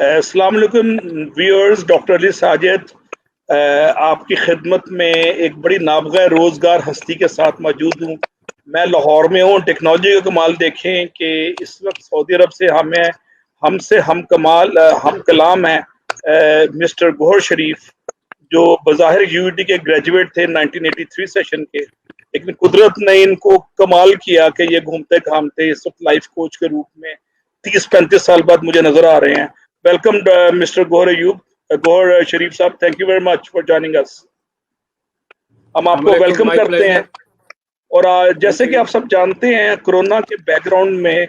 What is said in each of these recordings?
السلام علیکم viewers, doctor علی ساجد آپ کی خدمت میں ایک بڑی نابغہ روزگار ہستی کے ساتھ موجود ہوں۔ میں لاہور میں ہوں۔ ٹیکنالوجی کا کمال دیکھیں کہ اس وقت سعودی عرب سے ہم سے ہم کلام ہیں مسٹر گوہر شریف، جو بظاہر یو کے گریجویٹ تھے 1983 سیشن کے، لیکن قدرت نے ان کو کمال کیا کہ یہ گھومتے گھامتے اس وقت لائف کوچ کے روپ میں 30-35 سال بعد مجھے نظر آ رہے ہیں۔ ویلکم مسٹر گوہر شریف صاحب، thank you very much for joining اس۔ ہم آپ کو ویلکم کرتے ہیں۔ اور جیسے کہ آپ سب جانتے ہیں، کرونا کے بیک گراؤنڈ میں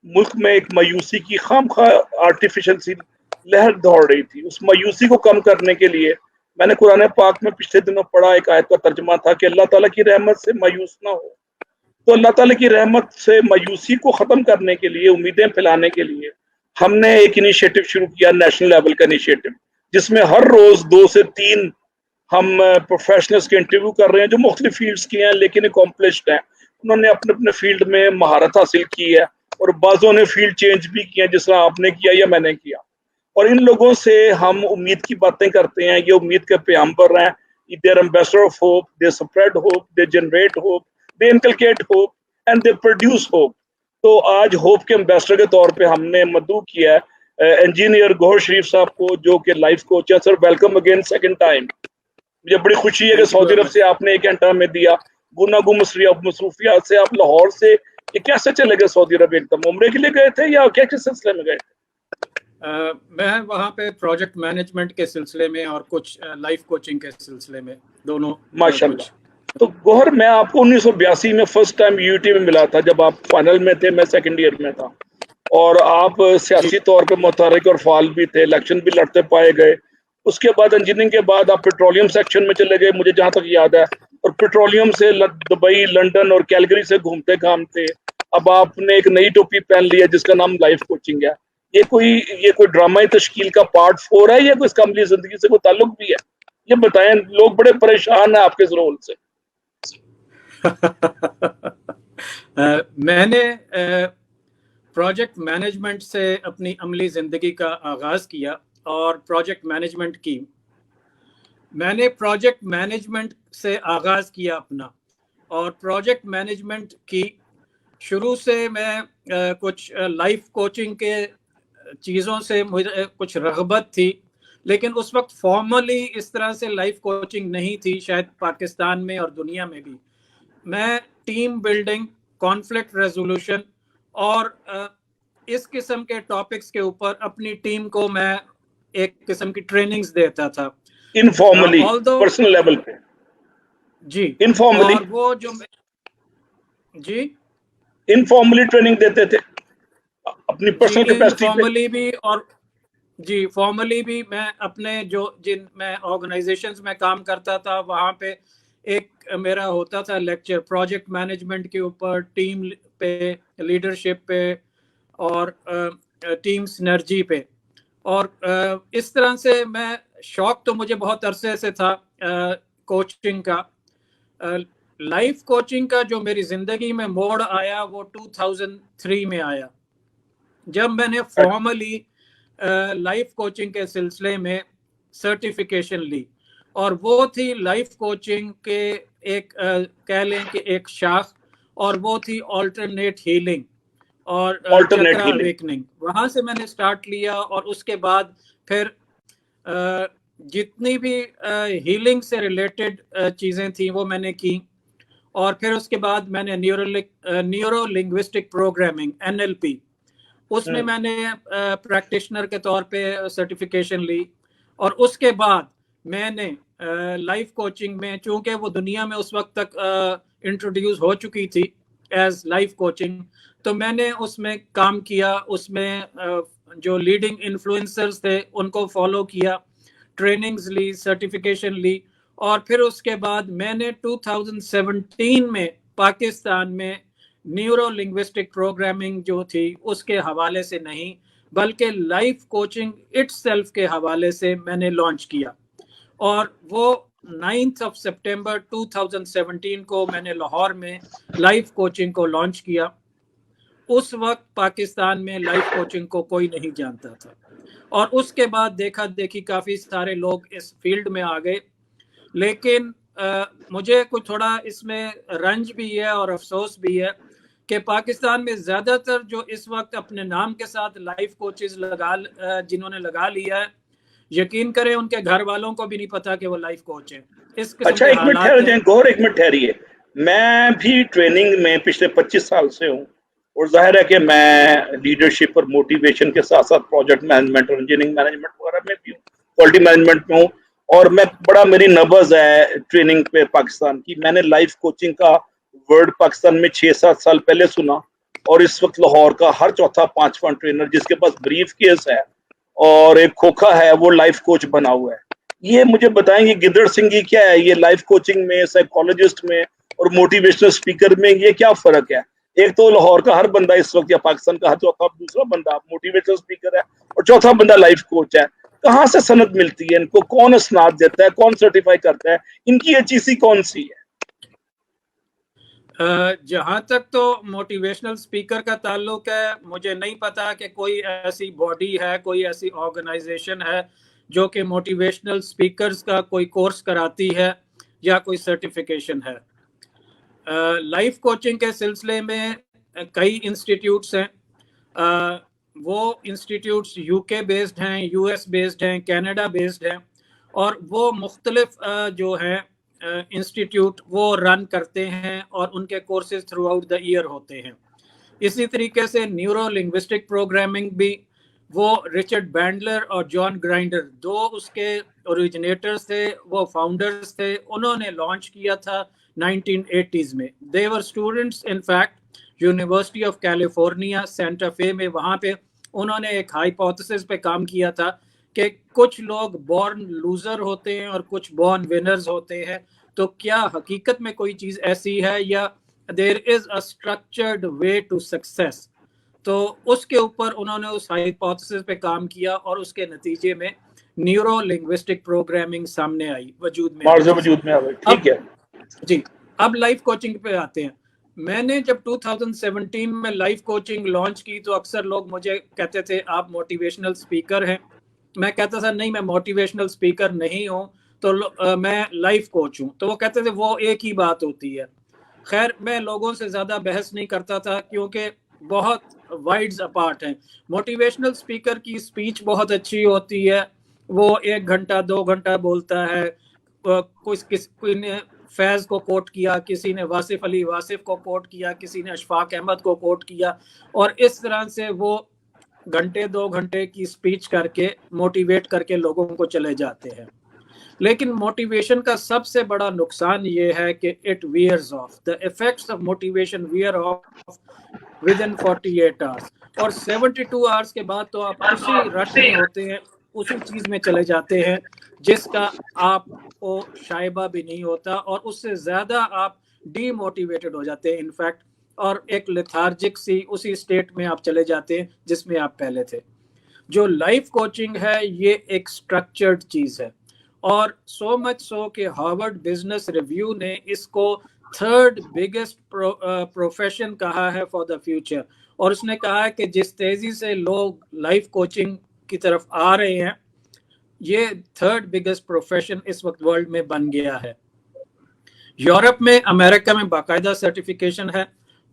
ملک میں ایک مایوسی کی خواہ آرٹیفیشل سی لہر دوڑ رہی تھی۔ اس مایوسی کو کم کرنے کے لیے میں نے قرآن پاک میں پچھلے دنوں پڑھا، ایک آیت کا ترجمہ تھا کہ اللہ تعالیٰ کی رحمت سے مایوس نہ ہو۔ تو اللہ تعالیٰ کی رحمت سے مایوسی کو ختم کرنے کے لیے، امیدیں پھیلانے کے لیے ہم نے ایک انیشیٹو شروع کیا، نیشنل لیول کا انیشیٹو، جس میں ہر روز 2 سے 3 ہم پروفیشنلز کے انٹرویو کر رہے ہیں جو مختلف فیلڈز کی ہیں لیکن اکمپلشڈ ہیں۔ انہوں نے اپنے اپنے فیلڈ میں مہارت حاصل کی ہے اور بعضوں نے فیلڈ چینج بھی کیا، جس طرح آپ نے کیا یا میں نے کیا۔ اور ان لوگوں سے ہم امید کی باتیں کرتے ہیں۔ یہ امید کے پیغمبر ہیں۔ They are ambassador of hope, they spread hope, they generate hope, they inculcate hope and they produce hope. تو آج ہوپ کے ایمبیسڈر کے طور پہ ہم نے مدعو کیا ہے انجینئر گوہر شریف صاحب کو، جو کہ لائف کوچ ہے۔ Sir welcome again second time. مجھے بڑی خوشی ہے کہ سعودی عرب سے آپ نے 1 گھنٹہ میں دیا، گناگو مصروفیات سے آپ لاہور سے یہ کیسے چلے گئے سعودی عرب؟ ایک دم عمرے کے لیے گئے تھے یا کیا کس سلسلے میں گئے تھے؟ میں وہاں پہ پروجیکٹ مینجمنٹ کے سلسلے میں اور کچھ لائف کوچنگ کے سلسلے میں، دونوں۔ ماشاءاللہ۔ تو گوہر، میں آپ کو 1982 میں فرسٹ ٹائم یو ٹی میں ملا تھا، جب آپ فائنل میں تھے، میں سیکنڈ ایئر میں تھا، اور آپ سیاسی طور پہ متحرک اور فعال بھی تھے، الیکشن بھی لڑتے پائے گئے۔ اس کے بعد انجینئرنگ کے بعد آپ پیٹرولیم سیکشن میں چلے گئے، مجھے جہاں تک یاد ہے، اور پیٹرولیم سے دبئی، لنڈن اور کیلگری سے گھومتے گھامتے اب آپ نے ایک نئی ٹوپی پہن لی ہے جس کا نام لائف کوچنگ ہے۔ یہ کوئی ڈرامائی تشکیل کا پارٹ 4 ہے یا کوئی اس کا عملی زندگی سے کوئی تعلق بھی ہے؟ یہ بتائیں، لوگ بڑے پریشان ہیں آپ کے اس رول سے۔ میں نے پروجیکٹ مینجمنٹ سے اپنی عملی زندگی کا آغاز کیا اور پروجیکٹ مینجمنٹ کی۔ میں نے پروجیکٹ مینجمنٹ سے آغاز کیا اپنا، اور پروجیکٹ مینجمنٹ کی شروع سے میں کچھ لائف کوچنگ کے چیزوں سے مجھے کچھ رغبت تھی، لیکن اس وقت فارملی اس طرح سے لائف کوچنگ نہیں تھی، شاید پاکستان میں اور دنیا میں بھی۔ میں ٹیم بلڈنگ، کانفلکٹ ریزولوشن اور اس قسم کے ٹاپکس کے اوپر اپنی ٹیم کو میں ایک قسم کی ٹریننگز دیتا تھا، انفارملی، پرسنل لیول پہ۔ جی، انفارملی، اور وہ جو جی انفارملی ٹریننگ دیتے تھے اپنی پرسنل کیپیسٹی پہ؟ فارملی بھی، اور جی فارملی بھی۔ میں اپنے جن میں آرگنائزیشنز میں کام کرتا تھا، وہاں پہ ایک میرا ہوتا تھا لیکچر پروجیکٹ مینجمنٹ کے اوپر، ٹیم پہ، لیڈرشپ پہ، اور ٹیم سنرجی پہ۔ اور اس طرح سے میں، شوق تو مجھے بہت عرصے سے تھا کوچنگ کا۔ لائف کوچنگ کا جو میری زندگی میں موڑ آیا وہ 2003 میں آیا، جب میں نے فارملی لائف کوچنگ کے سلسلے میں سرٹیفیکیشن لی، اور وہ تھی لائف کوچنگ کے ایک کہہ لیں کہ ایک شاخ، اور وہ تھی آلٹرنیٹ ہیلنگ اور چکرا اویکننگ۔ وہاں سے میں نے سٹارٹ لیا، اور اس کے بعد پھر جتنی بھی ہیلنگ سے ریلیٹڈ چیزیں تھیں وہ میں نے کی، اور پھر اس کے بعد میں نے نیورو لنگوسٹک پروگرامنگ NLP، اس میں نے پریکٹیشنر کے طور پہ سرٹیفیکیشن لی۔ اور اس کے بعد میں نے لائف کوچنگ میں، چونکہ وہ دنیا میں اس وقت تک انٹروڈیوس ہو چکی تھی ایز لائف کوچنگ، تو میں نے اس میں کام کیا، اس میں جو لیڈنگ انفلوئنسرز تھے ان کو فالو کیا، ٹریننگز لی، سرٹیفیکیشن لی۔ اور پھر اس کے بعد میں نے 2017 میں پاکستان میں نیورو لنگوسٹک پروگرامنگ جو تھی اس کے حوالے سے نہیں، بلکہ لائف کوچنگ اٹ سیلف کے حوالے سے میں نے لانچ کیا، اور وہ 9 سپٹمبر 2017 کو میں نے لاہور میں لائف کوچنگ کو لانچ کیا۔ اس وقت پاکستان میں لائف کوچنگ کو کوئی نہیں جانتا تھا، اور اس کے بعد دیکھا دیکھی کافی سارے لوگ اس فیلڈ میں آ گئے. لیکن مجھے کچھ تھوڑا اس میں رنج بھی ہے اور افسوس بھی ہے کہ پاکستان میں زیادہ تر جو اس وقت اپنے نام کے ساتھ لائف کوچز جنہوں نے لگا لیا ہے، یقین کریں ان کے گھر والوں کو بھی نہیں پتا کہ وہ لائف کوچ ہیں. اس قسم اچھا کے ایک منٹ حالات ٹھہر ہیں. جائیں گور، ایک منٹ ٹھہریے. میں بھی ٹریننگ میں پچھلے 25 سال سے ہوں، اور ظاہر ہے کہ میں لیڈرشپ اور موٹیویشن کے ساتھ ساتھ پروجیکٹ مینجمنٹ اور انجینئرنگ مینجمنٹ وغیرہ میں بھی ہوں، کوالٹی مینجمنٹ میں ہوں. اور میں بڑا میری نبض ہے ٹریننگ پہ پاکستان کی. میں نے لائف کوچنگ کا ورڈ پاکستان میں 6-7 سال پہلے سنا، اور اس وقت لاہور کا ہر چوتھا پانچواں ٹرینر جس کے پاس بریف کیس ہے اور ایک کھوکھا ہے وہ لائف کوچ بنا ہوا ہے. یہ مجھے بتائیں گے گدڑ سنگھ یہ کیا ہے؟ یہ لائف کوچنگ میں، سائیکالوجسٹ میں اور موٹیویشنل سپیکر میں یہ کیا فرق ہے؟ ایک تو لاہور کا ہر بندہ اس وقت، یا پاکستان کا ہر چوتھا دوسرا بندہ موٹیویشنل سپیکر ہے، اور چوتھا بندہ لائف کوچ ہے. کہاں سے سند ملتی ہے ان کو؟ کون اسناد دیتا ہے؟ کون سرٹیفائی کرتا ہے؟ ان کی ایچ کون سی ہے؟ جہاں تک تو موٹیویشنل سپیکر کا تعلق ہے، مجھے نہیں پتا کہ کوئی ایسی باڈی ہے، کوئی ایسی آرگنائزیشن ہے جو کہ موٹیویشنل سپیکرز کا کوئی کورس کراتی ہے یا کوئی سرٹیفیکیشن ہے. لائف کوچنگ کے سلسلے میں کئی انسٹیٹیوٹس ہیں. وہ انسٹیٹیوٹس یو کے بیسڈ ہیں، یو ایس بیسڈ ہیں، کینیڈا بیسڈ ہیں، اور وہ مختلف جو ہیں انسٹیٹیوٹ وہ رن کرتے ہیں اور ان کے courses throughout the year ہوتے ہیں. اسی طریقے سے نیورو لنگوسٹک پروگرامنگ بھی، وہ رچرڈ بینڈلر اور جان گرائنڈر دو اس کے اوریجنیٹرز تھے، وہ فاؤنڈرز تھے. انہوں نے لانچ کیا تھا 1980s میں. they were students in fact university of California Santa Fe میں. وہاں پہ انہوں نے ایک ہائپوتھسس پہ کام کیا تھا کہ کچھ لوگ بورن لوزر ہوتے ہیں اور کچھ بورن ونرز ہوتے ہیں. تو کیا حقیقت میں کوئی چیز ایسی ہے، یا there is a structured way to success؟ تو اس کے اوپر انہوں نے اس ہائپوتھسس پہ کام کیا اور اس کے نتیجے میں نیورو لنگوسٹک پروگرامنگ سامنے آئی، وجود میں آئی. وجود میں آئے. ٹھیک ہے جی. اب لائف کوچنگ پہ آتے ہیں. میں نے جب 2017 میں لائف کوچنگ لانچ کی تو اکثر لوگ مجھے کہتے تھے آپ موٹیویشنل سپیکر ہیں. میں کہتا تھا نہیں، میں موٹیویشنل سپیکر نہیں ہوں، تو میں لائف کوچ ہوں. تو وہ کہتے تھے وہ ایک ہی بات ہوتی ہے. خیر، میں لوگوں سے زیادہ بحث نہیں کرتا تھا کیونکہ بہت وائڈز اپارٹ ہیں. موٹیویشنل سپیکر کی سپیچ بہت اچھی ہوتی ہے، وہ 1 گھنٹہ 2 گھنٹہ بولتا ہے. کوئی نے فیض کو کوٹ کیا، کسی نے واصف علی واصف کو کوٹ کیا، کسی نے اشفاق احمد کو کوٹ کیا، اور اس طرح سے وہ گھنٹے 2 گھنٹے کی سپیچ کر کے موٹیویٹ کر کے لوگوں کو چلے جاتے ہیں. لیکن موٹیویشن کا سب سے بڑا نقصان یہ ہے کہ it wears off. The effects of motivation wear off within 48 hours. اور 72 hours کے بعد تو آپ اسی رٹ میں ہوتے ہیں، اسی چیز میں چلے جاتے ہیں جس کا آپ کو شائبہ بھی نہیں ہوتا، اور اس سے زیادہ آپ ڈی موٹیویٹڈ ہو جاتے ہیں انفیکٹ، اور ایک لیتھارجک سی اسی اسٹیٹ میں آپ چلے جاتے ہیں جس میں آپ پہلے تھے. جو لائف کوچنگ ہے یہ ایک سٹرکچرڈ چیز ہے، اور سو مچ سو کہ ہارورڈ بزنس ریویو نے اس کو 3rd بگیسٹ پروفیشن کہا ہے فار دا فیوچر. اور اس نے کہا کہ جس تیزی سے لوگ لائف کوچنگ کی طرف آ رہے ہیں، یہ 3rd بگیسٹ پروفیشن اس وقت ورلڈ میں بن گیا ہے. یورپ میں، امریکہ میں باقاعدہ سرٹیفیکیشن ہے.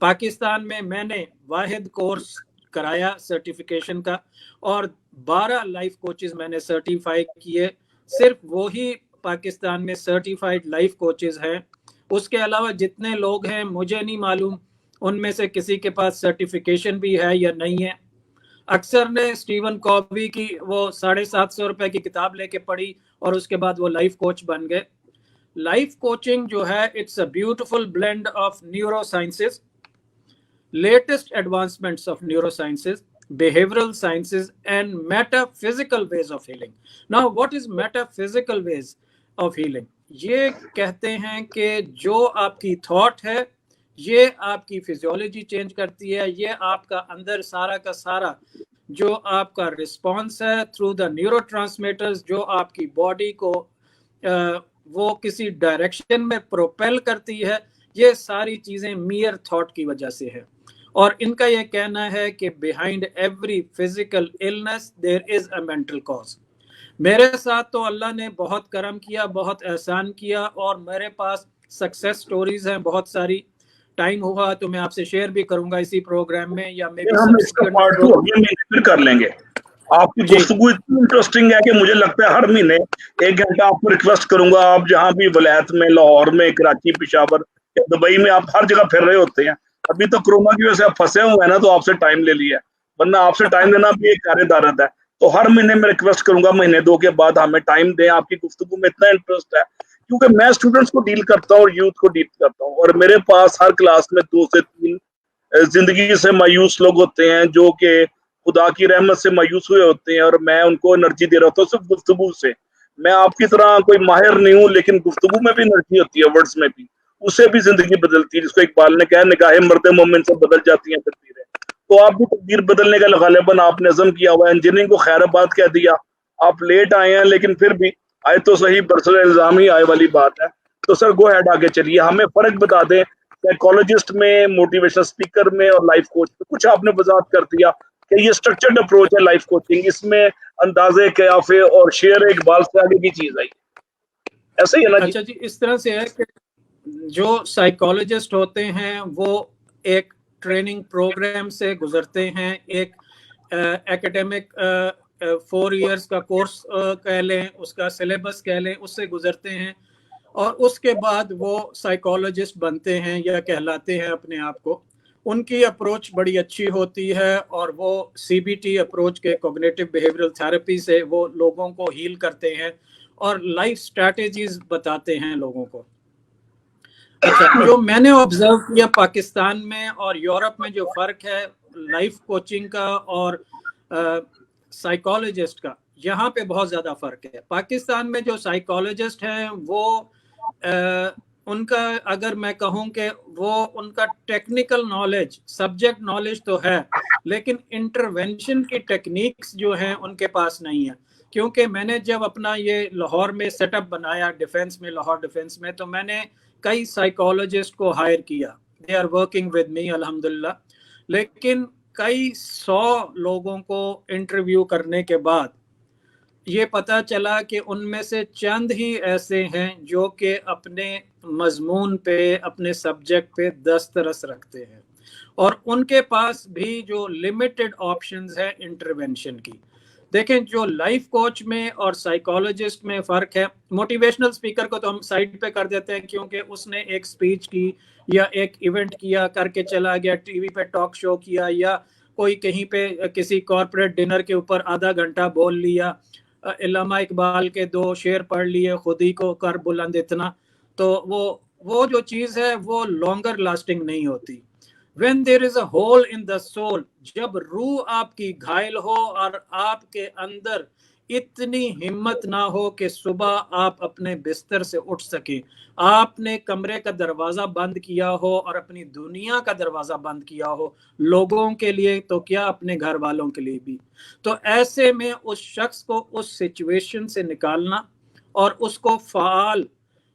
پاکستان میں میں نے واحد کورس کرایا سرٹیفیکیشن کا، اور 12 لائف کوچز میں نے سرٹیفائی کیے. صرف وہی پاکستان میں سرٹیفائیڈ لائف کوچز ہیں. اس کے علاوہ جتنے لوگ ہیں مجھے نہیں معلوم ان میں سے کسی کے پاس سرٹیفیکیشن بھی ہے یا نہیں ہے. اکثر نے اسٹیون کووی کی وہ 750 روپے کی کتاب لے کے پڑھی اور اس کے بعد وہ لائف کوچ بن گئے. لائف کوچنگ جو ہے it's a beautiful blend of neuro sciences, latest advancements of neuro sciences, behavioral sciences and metaphysical ways of healing. Now, what is metaphysical ways of healing? یہ کہتے ہیں کہ جو آپ کی تھاٹ ہے یہ آپ کی فزیولوجی چینج کرتی ہے، یہ آپ کا اندر سارا کا سارا جو آپ کا رسپانس ہے تھرو دا نیورو ٹرانسمیٹرز، جو آپ کی باڈی کو وہ کسی ڈائریکشن میں پروپیل کرتی ہے، یہ ساری چیزیں میئر تھاٹ کی وجہ سے ہے. اور ان کا یہ کہنا ہے کہ behind every physical illness there is a mental cause. میرے ساتھ تو اللہ نے بہت کرم کیا، بہت احسان کیا، اور میرے پاس سکسیس سٹوریز ہیں بہت ساری. ٹائم ہوا تو میں آپ سے شیئر بھی کروں گا اسی پروگرام میں، یا میں بھی ہم اس کا پارٹ 2 اگلے مہینے پھر کر لیں گے. آپ کی گفتگو اتنی انٹرسٹنگ ہے کہ مجھے لگتا ہے ہر مہینے 1 گھنٹہ آپ کو ریکویسٹ کروں گا. آپ جہاں بھی ولایت میں، لاہور میں، کراچی، پشاور یا دبئی میں، آپ ہر جگہ پھر رہے ہوتے ہیں. ابھی تو کرونا کی وجہ سے آپ پھنسے ہوئے ہیں نا، تو آپ سے ٹائم لے لیا، ورنہ آپ سے ٹائم لینا بھی ایک کار دارت ہے. تو ہر مہینے میں ریکویسٹ کروں گا، مہینے 2 کے بعد ہمیں ٹائم دیں. آپ کی گفتگو میں اتنا انٹرسٹ ہے کیونکہ میں اسٹوڈنٹس کو ڈیل کرتا ہوں اور یوتھ کو ڈیل کرتا ہوں، اور میرے پاس ہر کلاس میں 2 سے 3 زندگی سے مایوس لوگ ہوتے ہیں جو کہ خدا کی رحمت سے مایوس ہوئے ہوتے ہیں، اور میں ان کو انرجی دے رہا ہوتا ہوں صرف گفتگو سے. میں آپ کی طرح کوئی ماہر نہیں ہوں، لیکن گفتگو میں بھی انرجی ہوتی ہے، ورڈز میں بھی، اس سے بھی زندگی بدلتی ہے. جس کو اقبال نے کہا نگاہیں مرد مومن سے بدل جاتی ہیں تقدیریں. تو آپ بھی تقدیر بدلنے کا غالباً آپ نے عزم کیا ہوا ہے. انجینئرنگ کو خیر آباد کہہ دیا. آپ لیٹ آئے ہیں لیکن پھر بھی آئے تو صحیح، برسر الزام ہی آئے والی بات ہے. تو سر گو ہیڈ آگے چلیے، ہمیں فرق بتا دیں سائیکالوجسٹ میں، موٹیویشنل اسپیکر میں اور لائف کوچ میں. کچھ آپ نے وضاحت کر دیا کہ یہ اسٹرکچرڈ اپروچ ہے لائف کوچنگ، اس میں اندازے قیافے اور شعر اقبال سے آگے کی چیز آئی، ایسے ہی ہے نا جی؟ اچھا جی، اس طرح سے ہے کہ جو سائیکالوجسٹ ہوتے ہیں وہ ایک ٹریننگ پروگرام سے گزرتے ہیں، ایک ایکیڈیمک 4 ایئرس کا کورس کہہ لیں، اس کا سلیبس کہہ لیں، اس سے گزرتے ہیں، اور اس کے بعد وہ سائیکالوجسٹ بنتے ہیں یا کہلاتے ہیں اپنے آپ کو. ان کی اپروچ بڑی اچھی ہوتی ہے، اور وہ CBT اپروچ کے کوگنیٹو بیہیویئرل تھراپی سے وہ لوگوں کو ہیل کرتے ہیں اور لائف سٹریٹجیز بتاتے ہیں لوگوں کو. اچھا، جو میں نے آبزرو کیا پاکستان میں اور یورپ میں جو فرق ہے لائف کوچنگ کا اور سائیکالوجسٹ کا، یہاں پہ بہت زیادہ فرق ہے. پاکستان میں جو سائیکالوجسٹ ہیں وہ ان کا، اگر میں کہوں کہ وہ ان کا ٹیکنیکل نالج، سبجیکٹ نالج تو ہے، لیکن انٹرونشن کی ٹیکنیکس جو ہیں ان کے پاس نہیں ہے. کیونکہ میں نے جب اپنا یہ لاہور میں سیٹ اپ بنایا ڈیفنس میں، لاہور ڈیفنس میں، تو میں نے کئی سائیکالوجسٹ کو ہائر کیا. They are working with me الحمدللہ. لیکن کئی 100 لوگوں کو انٹرویو کرنے کے بعد یہ پتا چلا کہ ان میں سے چند ہی ایسے ہیں جو کہ اپنے مضمون پہ، اپنے سبجیکٹ پہ دسترس رکھتے ہیں، اور ان کے پاس بھی جو لمیٹڈ آپشنز ہیں انٹرونشن کی. دیکھیں، جو لائف کوچ میں اور سائیکالوجسٹ میں فرق ہے، موٹیویشنل اسپیکر کو تو ہم سائڈ پہ کر دیتے ہیں کیونکہ اس نے ایک سپیچ کی یا ایک ایونٹ کیا، کر کے چلا گیا، ٹی وی پہ ٹاک شو کیا، یا کوئی کہیں پہ کسی کارپوریٹ ڈنر کے اوپر آدھا گھنٹہ بول لیا، علامہ اقبال کے 2 شعر پڑھ لیے، خود ہی کو کر بلند اتنا. تو وہ جو چیز ہے وہ لانگر لاسٹنگ نہیں ہوتی. when there is a hole in the soul، جب روح آپ کی گھائل ہو اور آپ کے اندر اتنی ہمت نہ ہو کہ صبح آپ اپنے بستر سے اٹھ سکیں، آپ نے کمرے کا دروازہ بند کیا ہو اور اپنی دنیا کا دروازہ بند کیا ہو، لوگوں کے لیے تو کیا اپنے گھر والوں کے لیے بھی، تو ایسے میں اس شخص کو اس سچویشن سے نکالنا اور اس کو فعال،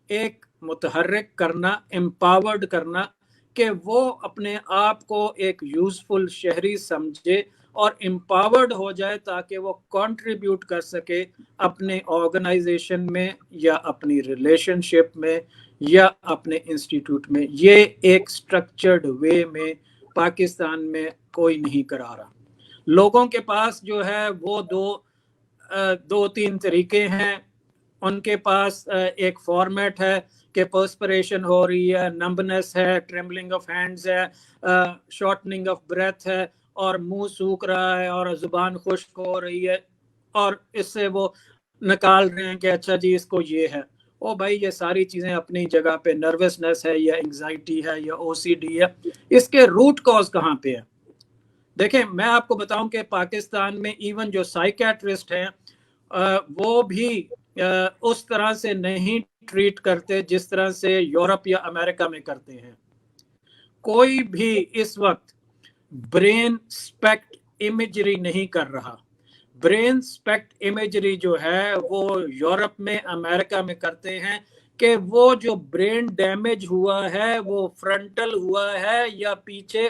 ایک متحرک کرنا، امپاورڈ کرنا، کہ وہ اپنے آپ کو ایک یوزفل شہری سمجھے اور امپاورڈ ہو جائے تاکہ وہ کنٹریبیوٹ کر سکے اپنے آرگنائزیشن میں یا اپنی ریلیشن شپ میں یا اپنے انسٹیٹیوٹ میں. یہ ایک سٹرکچرڈ وے میں پاکستان میں کوئی نہیں کرا رہا. لوگوں کے پاس جو ہے وہ 2-3 طریقے ہیں. ان کے پاس ایک فارمیٹ ہے کہ پرسپریشن ہو رہی ہے، نمبنس ہے، ٹریمبلنگ آف ہینڈز ہے، شارٹننگ آف بریتھ ہے، اور منہ سوکھ رہا ہے اور زبان خشک ہو رہی ہے، اور اس سے وہ نکال رہے ہیں کہ اچھا جی اس کو یہ ہے. او بھائی، یہ ساری چیزیں اپنی جگہ پہ، نروسنس ہے یا انگزائٹی ہے یا OCD ہے، اس کے روٹ کاز کہاں پہ ہے؟ دیکھیں، میں آپ کو بتاؤں کہ پاکستان میں ایون جو سائیکیٹرسٹ ہیں وہ بھی اس طرح سے نہیں ٹریٹ کرتے جس طرح سے یورپ یا امریکہ میں کرتے ہیں. کوئی بھی اس وقت برین اسپیکٹ امیجری نہیں کر رہا. برین اسپیکٹ امیجری جو ہے وہ یورپ میں، امریکہ میں کرتے ہیں کہ وہ جو برین ڈیمیج ہوا ہے وہ فرنٹل ہوا ہے یا پیچھے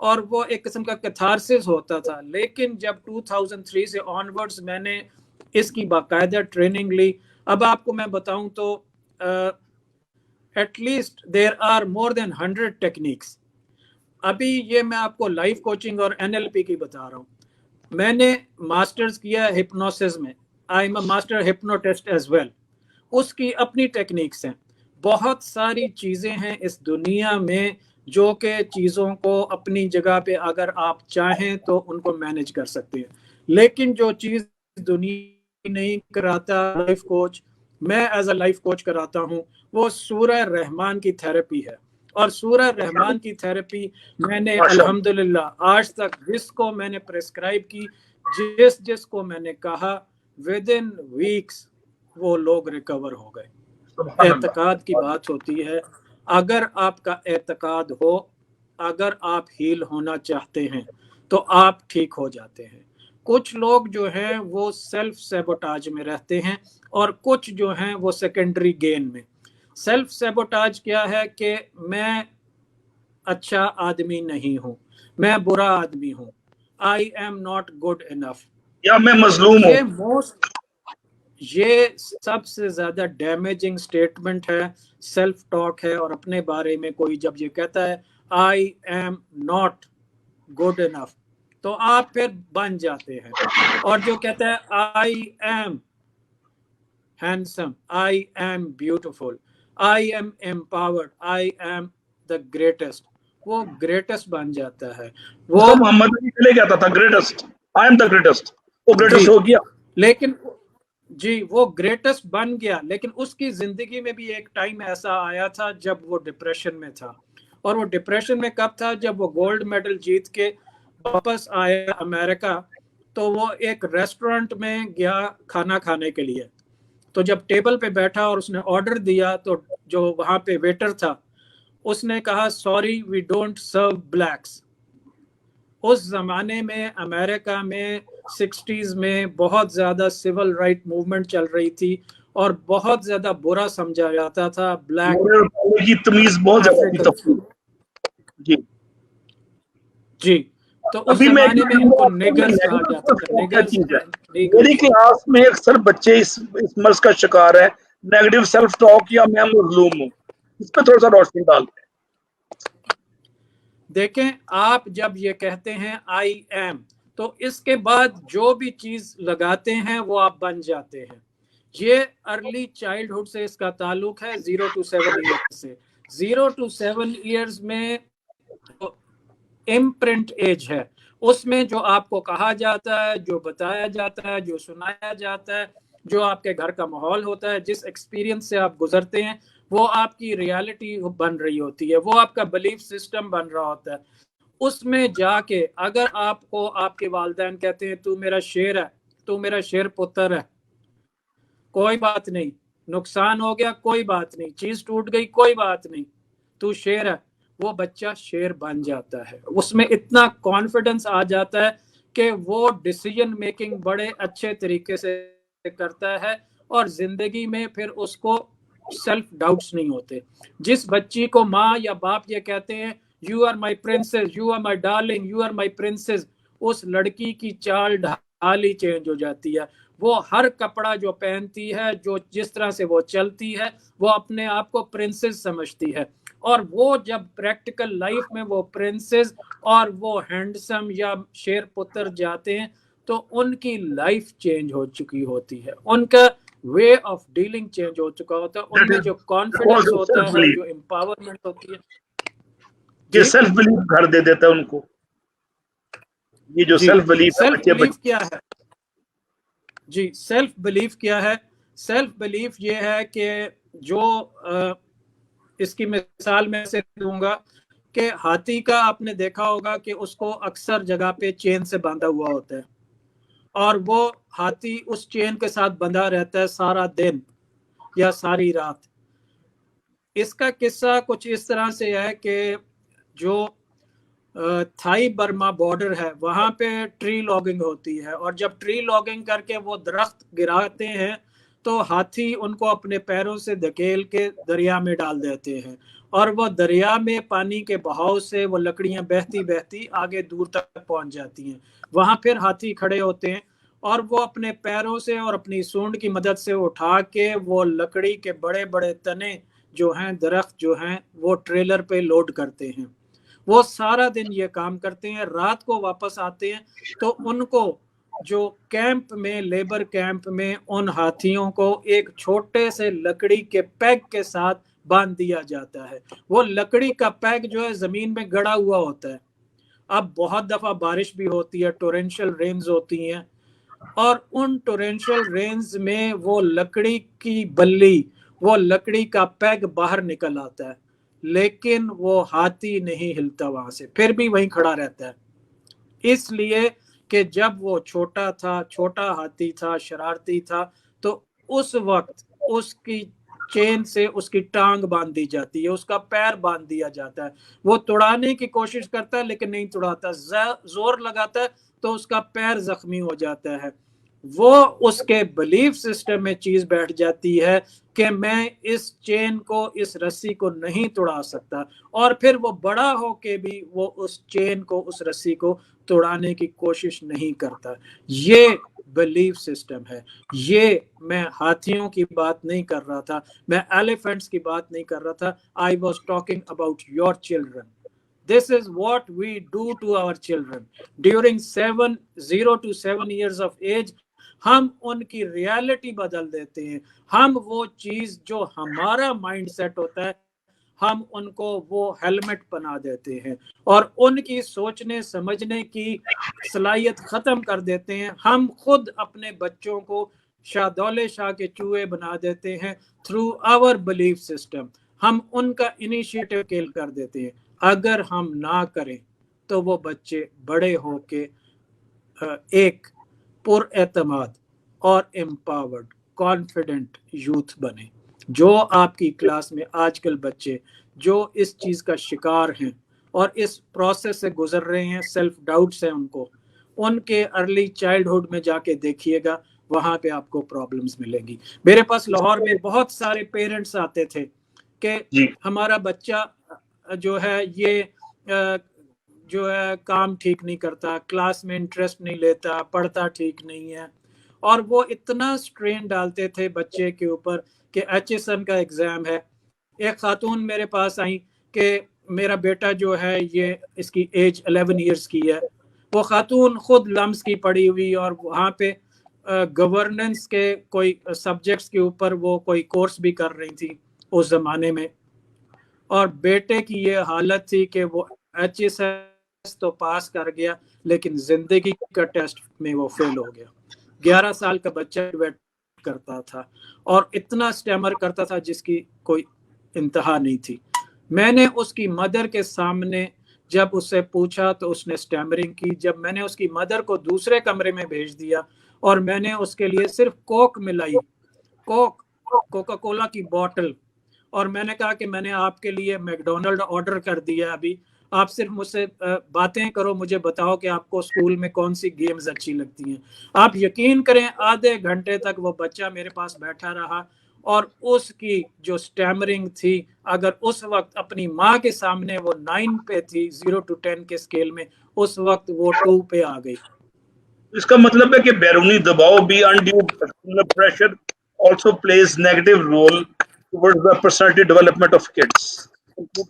اور وہ ایک قسم کا کیتھارسس ہوتا تھا. لیکن جب 2003 سے آنورڈز میں نے اس کی باقاعدہ ٹریننگ لی. اب آپ کو میں بتاؤں تو at least there are more than 100 techniques. ابھی یہ میں آپ کو لائف کوچنگ اور NLP کی بتا رہا ہوں. میں نے ماسٹرز کیا ہپنوسس میں. I am a master hypnotist as well. اس کی اپنی ٹیکنیکس ہیں. بہت ساری چیزیں ہیں اس دنیا میں جو کہ چیزوں کو اپنی جگہ پہ اگر آپ چاہیں تو ان کو مینج کر سکتے ہیں. لیکن جو چیز دنیا نہیں کراتا لائف کوچ، میں ایز اے لائف کوچ کراتا ہوں، وہ سورہ رحمان کی تھراپی ہے. اور سورہ رحمان کی تھراپی میں نے الحمدللہ آج تک جس کو میں نے پریسکرائب کی، جس کو میں نے کہا، ود ان ویکس وہ لوگ ریکور ہو گئے. اعتقاد کی بات ہوتی ہے. اگر آپ کا اعتقاد ہو، اگر آپ ہیل ہونا چاہتے ہیں تو آپ ٹھیک ہو جاتے ہیں. کچھ لوگ جو ہیں وہ سیلف سیبوٹاج میں رہتے ہیں اور کچھ جو ہیں وہ سیکنڈری گین میں. سیلف سیبوٹاج کیا ہے کہ میں اچھا آدمی نہیں ہوں، میں برا آدمی ہوں، I am not good enough, یا میں مظلوم ہوں. یہ سب سے زیادہ ڈیمیجنگ سٹیٹمنٹ ہے، سیلف ٹاک ہے. اور اپنے بارے میں کوئی جب یہ کہتا ہے I am not good enough تو آپ پھر بن جاتے ہیں. اور جو کہتا ہے I am handsome, I am beautiful, I am empowered, I am the greatest, وہ گریٹسٹ بن جاتا ہے. وہ محمد علی پہلے کہتا تھا greatest, I am the greatest, وہ گریٹسٹ ہو گیا. لیکن جی وہ گریٹسٹ بن گیا، لیکن اس کی زندگی میں بھی ایک ٹائم ایسا آیا تھا جب وہ ڈپریشن میں تھا. اور وہ ڈپریشن میں کب تھا؟ جب وہ گولڈ میڈل جیت کے واپس آیا امریکہ تو وہ ایک ریسٹورنٹ میں گیا کھانا کھانے کے لیے. تو جب ٹیبل پہ بیٹھا اور اس نے آرڈر دیا تو جو وہاں پہ ویٹر تھا اس نے کہا sorry we don't serve blacks. اس زمانے میں امریکہ میں 60s میں بہت زیادہ سول رائٹ موومنٹ چل رہی تھی اور بہت زیادہ برا سمجھا جاتا تھا بلیک کی تمیز بہت زیادہ تھی. جی تو اس زمانے میں ان کو نیگرز کہا جاتا تھا. نیگرز میری کلاس میں اکثر بچے اس مرض کا شکار ہے، نیگیٹو سیلف ٹاک یا میں مظلوم ہوں. اس پہ تھوڑا سا روشنی ڈالتے ہیں. دیکھیں آپ جب یہ کہتے ہیں آئی ایم تو اس کے بعد جو بھی چیز لگاتے ہیں وہ آپ بن جاتے ہیں. یہ ارلی چائلڈہڈ سے اس کا تعلق ہے، 0 to 7 ایئرز سے. 0 to 7 ایئرز میں امپرنٹ ایج ہے. اس میں جو آپ کو کہا جاتا ہے، جو بتایا جاتا ہے، جو سنایا جاتا ہے، جو آپ کے گھر کا ماحول ہوتا ہے، جس ایکسپیرینس سے آپ گزرتے ہیں، وہ آپ کی ریالٹی بن رہی ہوتی ہے، وہ آپ کا بلیف سسٹم بن رہا ہوتا ہے. اس میں جا کے اگر آپ کو آپ کے والدین کہتے ہیں تو میرا شیر ہے، تو میرا شیر پتر ہے، کوئی بات نہیں، نقصان ہو گیا کوئی بات نہیں، چیز ٹوٹ گئی کوئی بات نہیں، تو شیر ہے، وہ بچہ شیر بن جاتا ہے. اس میں اتنا کانفیڈنس آ جاتا ہے کہ وہ ڈیسیژن میکنگ بڑے اچھے طریقے سے کرتا ہے اور زندگی میں پھر اس کو سیلف ڈاؤٹس نہیں ہوتے. جس بچی کو ماں یا باپ یہ کہتے ہیں you are my princess, you are my darling, you are my princess, اس لڑکی کی چال ڈھال ہی چینج ہو جاتی ہے. وہ ہر کپڑا جو پہنتی ہے، جو جس طرح سے وہ چلتی ہے، وہ اپنے آپ کو پرنسس سمجھتی ہے. اور وہ جب پریکٹیکل لائف میں وہ پرنسس اور وہ ہینڈسم یا شیر پتر جاتے ہیں تو ان کی لائف چینج ہو چکی ہوتی ہے، ان کا وے آف ڈیلنگ چینج ہو چکا ہوتا ہے، ان میں جو کانفیڈنس ہوتا ہے، جو امپاورمنٹ ہوتی ہے. یہ سیلف بلیف گھر دے دیتا ہے ان کو. یہ جو سیلف بلیف ہے، سیلف بلیف کیا ہے؟ جی سیلف بلیف کیا ہے؟ سیلف بلیف یہ ہے کہ جو اس کی مثال میں سے دوں گا کہ ہاتھی کا آپ نے دیکھا ہوگا کہ اس کو اکثر جگہ پہ چین سے باندھا ہوا ہوتا ہے اور وہ ہاتھی اس چین کے ساتھ بندھا رہتا ہے سارا دن یا ساری رات. اس کا قصہ کچھ اس طرح سے ہے کہ جو تھائی برما بارڈر ہے وہاں پہ ٹری لاگنگ ہوتی ہے اور جب ٹری لاگنگ کر کے وہ درخت گراتے ہیں تو ہاتھی ان کو اپنے پیروں سے دھکیل کے دریا میں ڈال دیتے ہیں اور وہ دریا میں پانی کے بہاؤ سے وہ لکڑیاں بہتی بہتی آگے دور تک پہنچ جاتی ہیں. وہاں پھر ہاتھی کھڑے ہوتے ہیں اور وہ اپنے پیروں سے اور اپنی سونڈ کی مدد سے اٹھا کے وہ لکڑی کے بڑے بڑے تنے جو ہیں، درخت جو ہیں، وہ ٹریلر پہ لوڈ کرتے ہیں. وہ سارا دن یہ کام کرتے ہیں. رات کو واپس آتے ہیں تو ان کو جو کیمپ میں، لیبر کیمپ میں، ان ہاتھیوں کو ایک چھوٹے سے لکڑی کے پیگ کے ساتھ باندھ دیا جاتا ہے. وہ لکڑی کا پیگ جو ہے زمین میں گڑا ہوا ہوتا ہے. اب بہت دفعہ بارش بھی ہوتی ہے، ٹورینشل رینز ہوتی ہیں، اور ان ٹورینشل رینز میں وہ لکڑی کی بلی، وہ لکڑی کا پیگ باہر نکل آتا ہے، لیکن وہ ہاتھی نہیں ہلتا وہاں سے، پھر بھی وہیں کھڑا رہتا ہے. اس لیے کہ جب وہ چھوٹا تھا، چھوٹا ہاتھی تھا، شرارتی تھا، تو اس وقت اس کی چین سے اس کی ٹانگ باندھ دی جاتی ہے، اس کا پیر باندھ دیا جاتا ہے. وہ توڑانے کی کوشش کرتا ہے لیکن نہیں توڑاتا، زور لگاتا ہے تو اس کا پیر زخمی ہو جاتا ہے. وہ اس کے بلیف سسٹم میں چیز بیٹھ جاتی ہے کہ میں اس چین کو، اس رسی کو نہیں توڑا سکتا، اور پھر وہ بڑا ہو کے بھی وہ اس چین کو، اس رسی کو توڑانے کی کوشش نہیں کرتا. یہ بلیف سسٹم ہے. یہ میں ہاتھیوں کی بات نہیں کر رہا تھا، میں ایلیفینٹس کی بات نہیں کر رہا تھا. I was talking about your children. This is what we do to our children. During 0 to 7 years of age, ہم ان کی ریالٹی بدل دیتے ہیں. ہم وہ چیز جو ہمارا مائنڈ سیٹ ہوتا ہے، ہم ان کو وہ ہیلمٹ بنا دیتے ہیں اور ان کی سوچنے سمجھنے کی صلاحیت ختم کر دیتے ہیں. ہم خود اپنے بچوں کو شاہ شاہ کے چوہے بنا دیتے ہیں تھرو آور بلیف سسٹم. ہم ان کا انیشیٹو کیل کر دیتے ہیں. اگر ہم نہ کریں تو وہ بچے بڑے ہو کے ایک پر اعتماد اور امپاورڈ، کانفیڈنٹ یوتھ بنے. جو آپ کی کلاس میں آج کل بچے جو اس چیز کا شکار ہیں اور اس پروسیس سے گزر رہے ہیں، سیلف ڈاؤٹس ہیں ان کو، ان کے ارلی چائلڈہڈ میں جا کے دیکھیے گا، وہاں پہ آپ کو پرابلمز ملیں گی. میرے پاس لاہور میں بہت سارے پیرنٹس آتے تھے کہ ہمارا بچہ جو ہے یہ جو ہے کام ٹھیک نہیں کرتا، کلاس میں انٹرسٹ نہیں لیتا، پڑھتا ٹھیک نہیں ہے، اور وہ اتنا سٹرین ڈالتے تھے بچے کے اوپر کہ HSN کا ایگزام ہے. ایک خاتون میرے پاس آئیں کہ میرا بیٹا جو ہے یہ اس کی ایج 11 ایئرس کی ہے. وہ خاتون خود لمس کی پڑھی ہوئی اور وہاں پہ گورننس کے کوئی سبجیکٹس کے اوپر وہ کوئی کورس بھی کر رہی تھی اس زمانے میں، اور بیٹے کی یہ حالت تھی کہ وہ HSS تو پاس کر گیا لیکن زندگی کا ٹیسٹ میں وہ فیل ہو گیا. 11 سال کا بچہ کرتا تھا اور اتنا سٹیمر کرتا تھا جس کی کوئی انتہا نہیں تھی. میں نے اس کی مدر کے سامنے جب اس سے پوچھا تو اس نے سٹیمرنگ کی. جب میں نے اس کی مدر کو دوسرے کمرے میں بھیج دیا اور میں نے اس کے لیے صرف کوک ملائی، کوکا کولا کی بوٹل، اور میں نے کہا کہ میں نے آپ کے لیے میکڈونلڈ آرڈر کر دیا، ابھی آپ صرف مجھ سے باتیں کرو، مجھے بتاؤ کہ آپ کو اسکول میں کون سی گیمز اچھی لگتی ہیں. آپ یقین کریں آدھے گھنٹے تک وہ بچہ میرے پاس بیٹھا رہا، اور اس کی جو سٹیمرنگ تھی، اگر اس وقت اپنی ماں کے سامنے وہ 9 پہ تھی 0 to 10 کے اسکیل میں، اس وقت وہ 2 پہ آ گئی. اس کا مطلب ہے کہ بیرونی دباؤ بھی undue pressure also plays negative role towards the personality development of kids.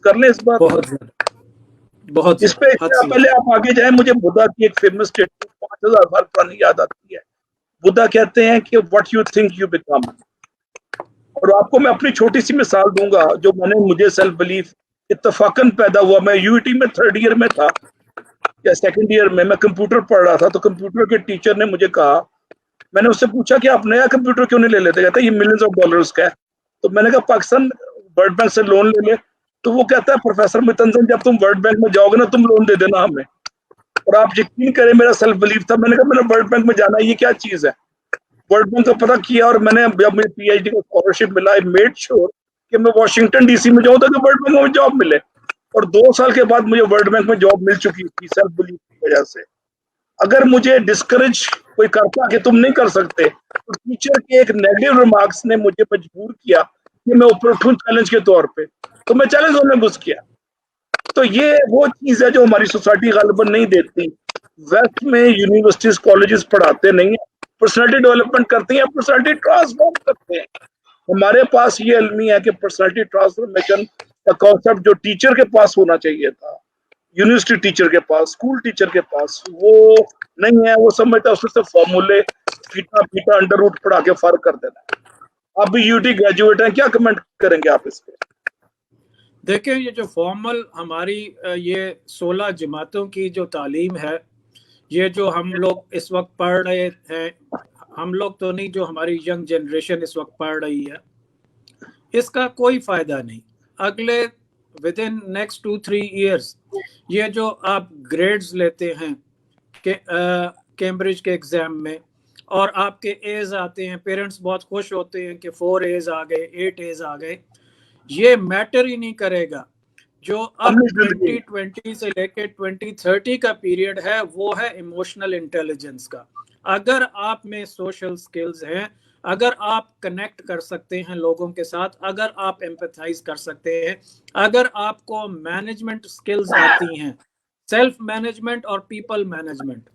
کر لیں اس بات بہت اس پہ پہلے آپ آگے جائیں. مجھے بدھا کی ایک فیمس اسٹیٹمنٹ 5000 سال پرانی یاد آتی ہے. بدھا کہتے ہیں کہ what you think you become. اور آپ کو میں اپنی چھوٹی سی مثال دوں گا جو مجھے سیلف بلیف اتفاقاً پیدا ہوا. میں UET میں 3rd ایئر میں تھا یا 2nd ایئر میں کمپیوٹر پڑھ رہا تھا. تو کمپیوٹر کے ٹیچر نے مجھے کہا، میں نے اس سے پوچھا کہ آپ نیا کمپیوٹر کیوں نہیں لے لیتے؟ کہتا ہے یہ ملینز آف ڈالرز کا ہے. تو میں نے کہا پاکستان ورلڈ بینک سے لون لے لے. تو وہ کہتا ہے پروفیسر متنزن جب تم ورلڈ بینک میں جاؤ گے نا تم لون دے دینا ہمیں. اور آپ یقین کریں میرا سیلف بلیف تھا. میں نے کہا میں نے ورلڈ بینک میں جانا ہے، یہ کیا چیز ہے؟ ورلڈ بینک کا پتہ کیا اور میں نے جب مجھے PhD کا اسکالرشپ ملا I made sure کہ میں واشنگٹن DC میں جاؤں تاکہ ورلڈ بینک میں جاب ملے. اور 2 سال کے بعد مجھے ورلڈ بینک میں جاب مل چکی تھی سیلف بلیف کی وجہ سے. اگر مجھے ڈسکریج کوئی کرتا کہ تم نہیں کر سکتے تو ٹیچر کے ایک نیگیٹو ریمارکس نے مجھے مجبور کیا کہ میں اوپر اٹھوں چیلنج کے طور پہ. تو میں چیلنج زون میں گھس گیا. تو یہ وہ چیز ہے جو ہماری سوسائٹی غالباً نہیں دیتی. ویسٹ میں یونیورسٹیز کالجز پڑھاتے نہیں ہیں, پرسنالٹی ڈیولپمنٹ کرتے ہیں, پرسنالٹی ٹرانسفارم کرتے ہیں. ہمارے پاس یہ علمی ہے کہ پرسنالٹی ٹرانسفارمیشن کا کانسیپٹ جو ٹیچر کے پاس ہونا چاہیے تھا, یونیورسٹی ٹیچر کے پاس, اسکول ٹیچر کے پاس, وہ نہیں ہے. وہ سمجھتا ہے اس سے فارمولے پیٹا انڈر روٹ پڑھا کے فرق کر دینا ہے. آپ بھی یو ٹی گریجویٹ ہیں, کیا کمنٹ کریں گے آپ اس پہ؟ دیکھیں یہ جو فارمل ہماری یہ 16 جماعتوں کی جو تعلیم ہے, یہ جو ہم لوگ اس وقت پڑھ رہے ہیں, ہم لوگ تو نہیں, جو ہماری ینگ جنریشن اس وقت پڑھ رہی ہے, اس کا کوئی فائدہ نہیں. اگلے ود ان نیکسٹ 2-3 ایئرس یہ جو آپ گریڈز لیتے ہیں کہ کیمبرج کے ایگزام میں, اور آپ کے ایز آتے ہیں, پیرنٹس بہت خوش ہوتے ہیں کہ 4 ایز آ گئے, 8 ایز آ گئے, یہ میٹر ہی نہیں کرے گا. جو اب 2020 سے لے کے 2030 کا پیریڈ ہے وہ ہے ایموشنل انٹیلیجنس کا. اگر آپ میں سوشل سکلز ہیں, اگر آپ کنیکٹ کر سکتے ہیں لوگوں کے ساتھ, اگر آپ ایمپیتھائز کر سکتے ہیں, اگر آپ کو مینجمنٹ سکلز آتی ہیں, سیلف مینجمنٹ اور پیپل مینجمنٹ,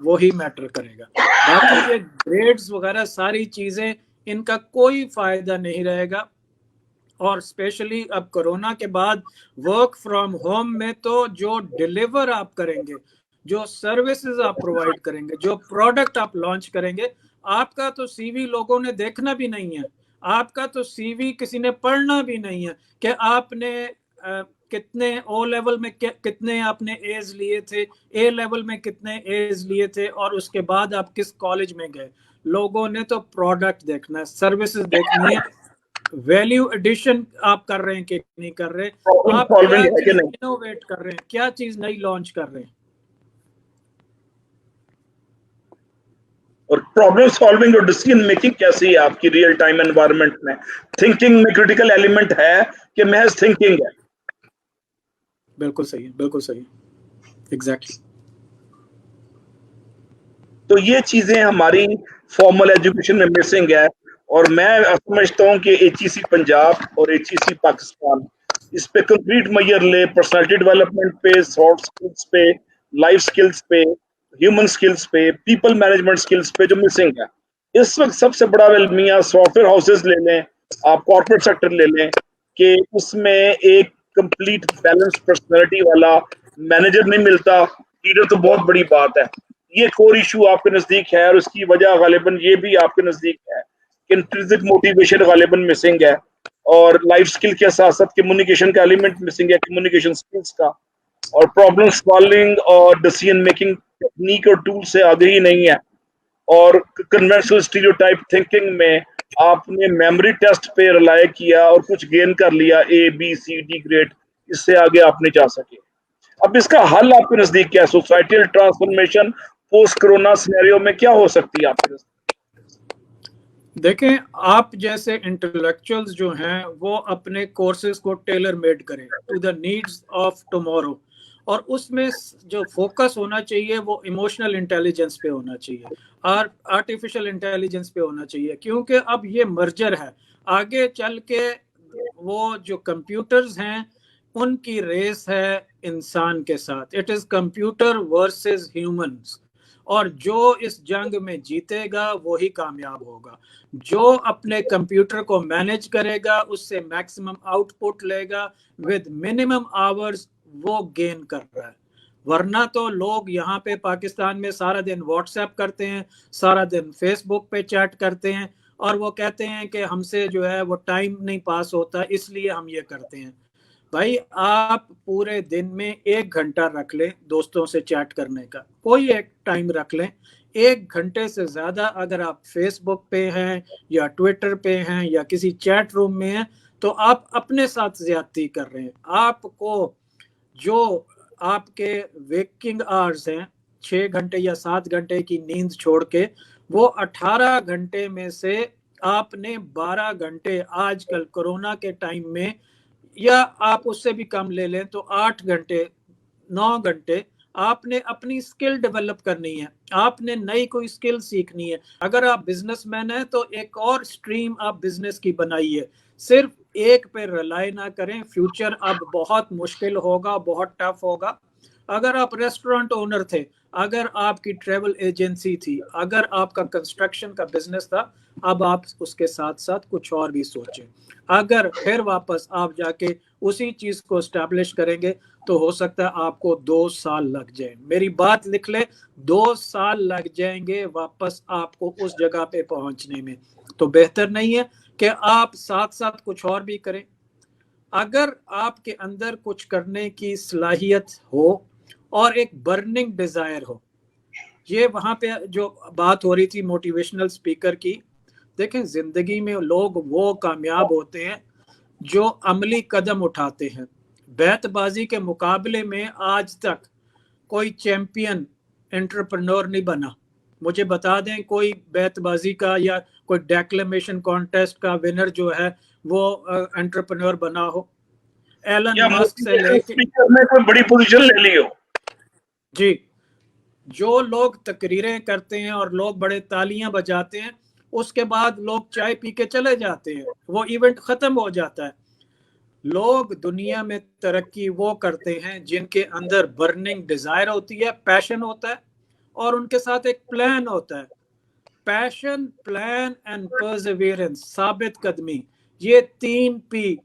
وہی میٹر کرے گا. باقی یہ گریڈز وغیرہ ساری چیزیں, ان کا کوئی فائدہ نہیں رہے گا. اور اسپیشلی اب کرونا کے بعد ورک فرام ہوم میں تو جو ڈیلیور آپ کریں گے, جو سروسز آپ پرووائڈ کریں گے, جو پروڈکٹ آپ لانچ کریں گے, آپ کا تو سی وی لوگوں نے دیکھنا بھی نہیں ہے, آپ کا تو سی وی کسی نے پڑھنا بھی نہیں ہے کہ آپ نے کتنے او لیول میں کتنے آپ نے ایز لیے تھے, اے لیول میں کتنے ایز لیے تھے, اور اس کے بعد آپ کس کالج میں گئے. لوگوں نے تو پروڈکٹ دیکھنا ہے, سروسز دیکھنی ہے, ویلیو ایڈیشن آپ کر رہے ہیں کہ نہیں کر رہے, آپ کیا چیز انوویٹ کر رہے ہیں, کیا چیز نئی لانچ کر رہے ہیں. اور پرابلم سالونگ اور ڈیسیژن میکنگ کیسی ہے آپ کی ریئل ٹائم انوائرمنٹ میں؟ تھنکنگ میں کریٹیکل ایلیمنٹ ہے کہ محض تھنکنگ ہے؟ بالکل صحیح, بالکل صحیح, ایگزیکٹلی. تو یہ چیزیں ہماری فارمل ایجوکیشن میں مسنگ ہے. اور میں سمجھتا ہوں کہ ایچ ای سی پنجاب اور ایچ ای سی پاکستان اس پہ کنکریٹ میئر لے, پرسنالٹی ڈیولپمنٹ پہ, سافٹ سکلز پہ, لائف سکلز پہ, ہیومن سکلز پہ, پیپل مینجمنٹ سکلز پہ جو مسنگ ہے. اس وقت سب سے بڑا المیہ سافٹ ویئر ہاؤسز لے لیں, آپ کارپوریٹ سیکٹر لے لیں, کہ اس میں ایک کمپلیٹ بیلنس پرسنالٹی والا مینیجر نہیں ملتا. لیڈر تو بہت بڑی بات ہے, یہ کور ایشو آپ کے نزدیک ہے, اور اس کی وجہ غالباً یہ بھی آپ کے نزدیک ہے کہ انٹرنسک موٹیویشن غالباً مسنگ ہے, اور لائف سکل کے ساتھ ساتھ کمیونیکیشن کا ایلیمنٹ مسنگ ہے, کمیونیکیشن سکلز کا, اور پرابلم سالونگ اور ڈیسیژن میکنگ ٹیکنیک اور ٹول سے آگے ہی نہیں ہے. اور کنونشنل اسٹیریوٹائپ تھنکنگ میں آپ نے میموری ٹیسٹ پہ ریلائی کیا اور کچھ گین کر لیا, اے بی سی ڈی گریڈ, اس سے آگے آپ نہیں جا سکے. اب اس کا حل آپ کے نزدیک کیا ہے؟ Societal transformation post corona scenario میں کیا ہو سکتی ہے آپ کے نزدیک؟ دیکھیں, آپ جیسے انٹلیکچوئلز جو ہیں وہ اپنے کورسز کو ٹیلر میڈ کریں to the needs of tomorrow, اور اس میں جو فوکس ہونا چاہیے وہ ایموشنل انٹیلیجنس پہ ہونا چاہیے, اور آرٹیفیشل انٹیلیجنس پہ ہونا چاہیے, کیونکہ اب یہ مرجر ہے. آگے چل کے وہ جو کمپیوٹرز ہیں ان کی ریس ہے انسان کے ساتھ, it is computer versus humans, اور جو اس جنگ میں جیتے گا وہی کامیاب ہوگا. جو اپنے کمپیوٹر کو مینیج کرے گا اس سے میکسیمم آؤٹ پٹ لے گا ود منیمم آورز, وہ گین کر رہا ہے. ورنہ تو لوگ یہاں پہ پاکستان میں سارا دن واٹس ایپ کرتے ہیں, سارا دن فیس بک پہ چیٹ کرتے ہیں, اور وہ کہتے ہیں کہ ہم سے جو ہے وہ ٹائم نہیں پاس ہوتا اس لیے ہم یہ کرتے ہیں. بھائی آپ پورے دن میں 1 گھنٹہ رکھ لیں دوستوں سے چیٹ کرنے کا, کوئی ایک ٹائم رکھ لیں. 1 گھنٹے سے زیادہ اگر آپ فیس بک پہ ہیں یا ٹویٹر پہ ہیں یا کسی چیٹ روم میں ہیں تو آپ اپنے ساتھ زیادتی کر رہے ہیں. آپ کو جو آپ کے ویکنگ آورز ہیں 6 گھنٹے یا 7 گھنٹے کی نیند چھوڑ کے, وہ 18 گھنٹے میں سے آپ نے 12 گھنٹے آج کل کورونا کے ٹائم میں, یا آپ اس سے بھی کم لے لیں تو 8 گھنٹے 9 گھنٹے آپ نے اپنی اسکل ڈیولپ کرنی ہے, آپ نے نئی کوئی اسکل سیکھنی ہے. اگر آپ بزنس مین ہیں تو ایک اور اسٹریم آپ بزنس کی بنائیے, صرف ایک پہ ریلائی نہ کریں. فیوچر اب بہت مشکل ہوگا, بہت ٹف ہوگا. اگر آپ ریسٹورنٹ اونر تھے, اگر آپ کی ٹریول ایجنسی تھی, اگر آپ کا کنسٹرکشن کا بزنس تھا, اب آپ اس کے ساتھ ساتھ کچھ اور بھی سوچیں. اگر پھر واپس آپ جا کے اسی چیز کو اسٹیبلش کریں گے تو ہو سکتا ہے آپ کو 2 سال لگ جائیں. میری بات لکھ لیں, 2 سال لگ جائیں گے واپس آپ کو اس جگہ پہ پہنچنے میں. تو بہتر نہیں ہے کہ آپ ساتھ ساتھ کچھ اور بھی کریں. اگر آپ کے اندر کچھ کرنے کی صلاحیت ہو اور ایک برننگ ڈیزائر ہو, یہ وہاں پہ جو بات ہو رہی تھی موٹیویشنل اسپیکر کی, دیکھیں زندگی میں لوگ وہ کامیاب ہوتے ہیں جو عملی قدم اٹھاتے ہیں. بیت بازی کے مقابلے میں آج تک کوئی چیمپئن انٹرپرنور نہیں بنا. مجھے بتا دیں کوئی بیت بازی کا یا کوئی ڈیکلیمیشن کانٹیسٹ کا ونر جو ہے وہ انٹرپرنور بنا ہو. ایلن یا ماسک سے لے کے اسپیکر نے کوئی بڑی پوزیشن لے لی ہو. جی, جو لوگ تقریریں کرتے ہیں اور لوگ بڑے تالیاں بجاتے ہیں, اس کے بعد لوگ چائے پی کے چلے جاتے ہیں, وہ ایونٹ ختم ہو جاتا ہے. لوگ دنیا میں ترقی وہ کرتے ہیں جن کے اندر برننگ ڈیزائر ہوتی ہے, پیشن ہوتا ہے, اور ان کے ساتھ ایک پلان ہوتا ہے. پیشن, پلان اینڈ پرزیورنس, ثابت قدمی, یہ 3 پی,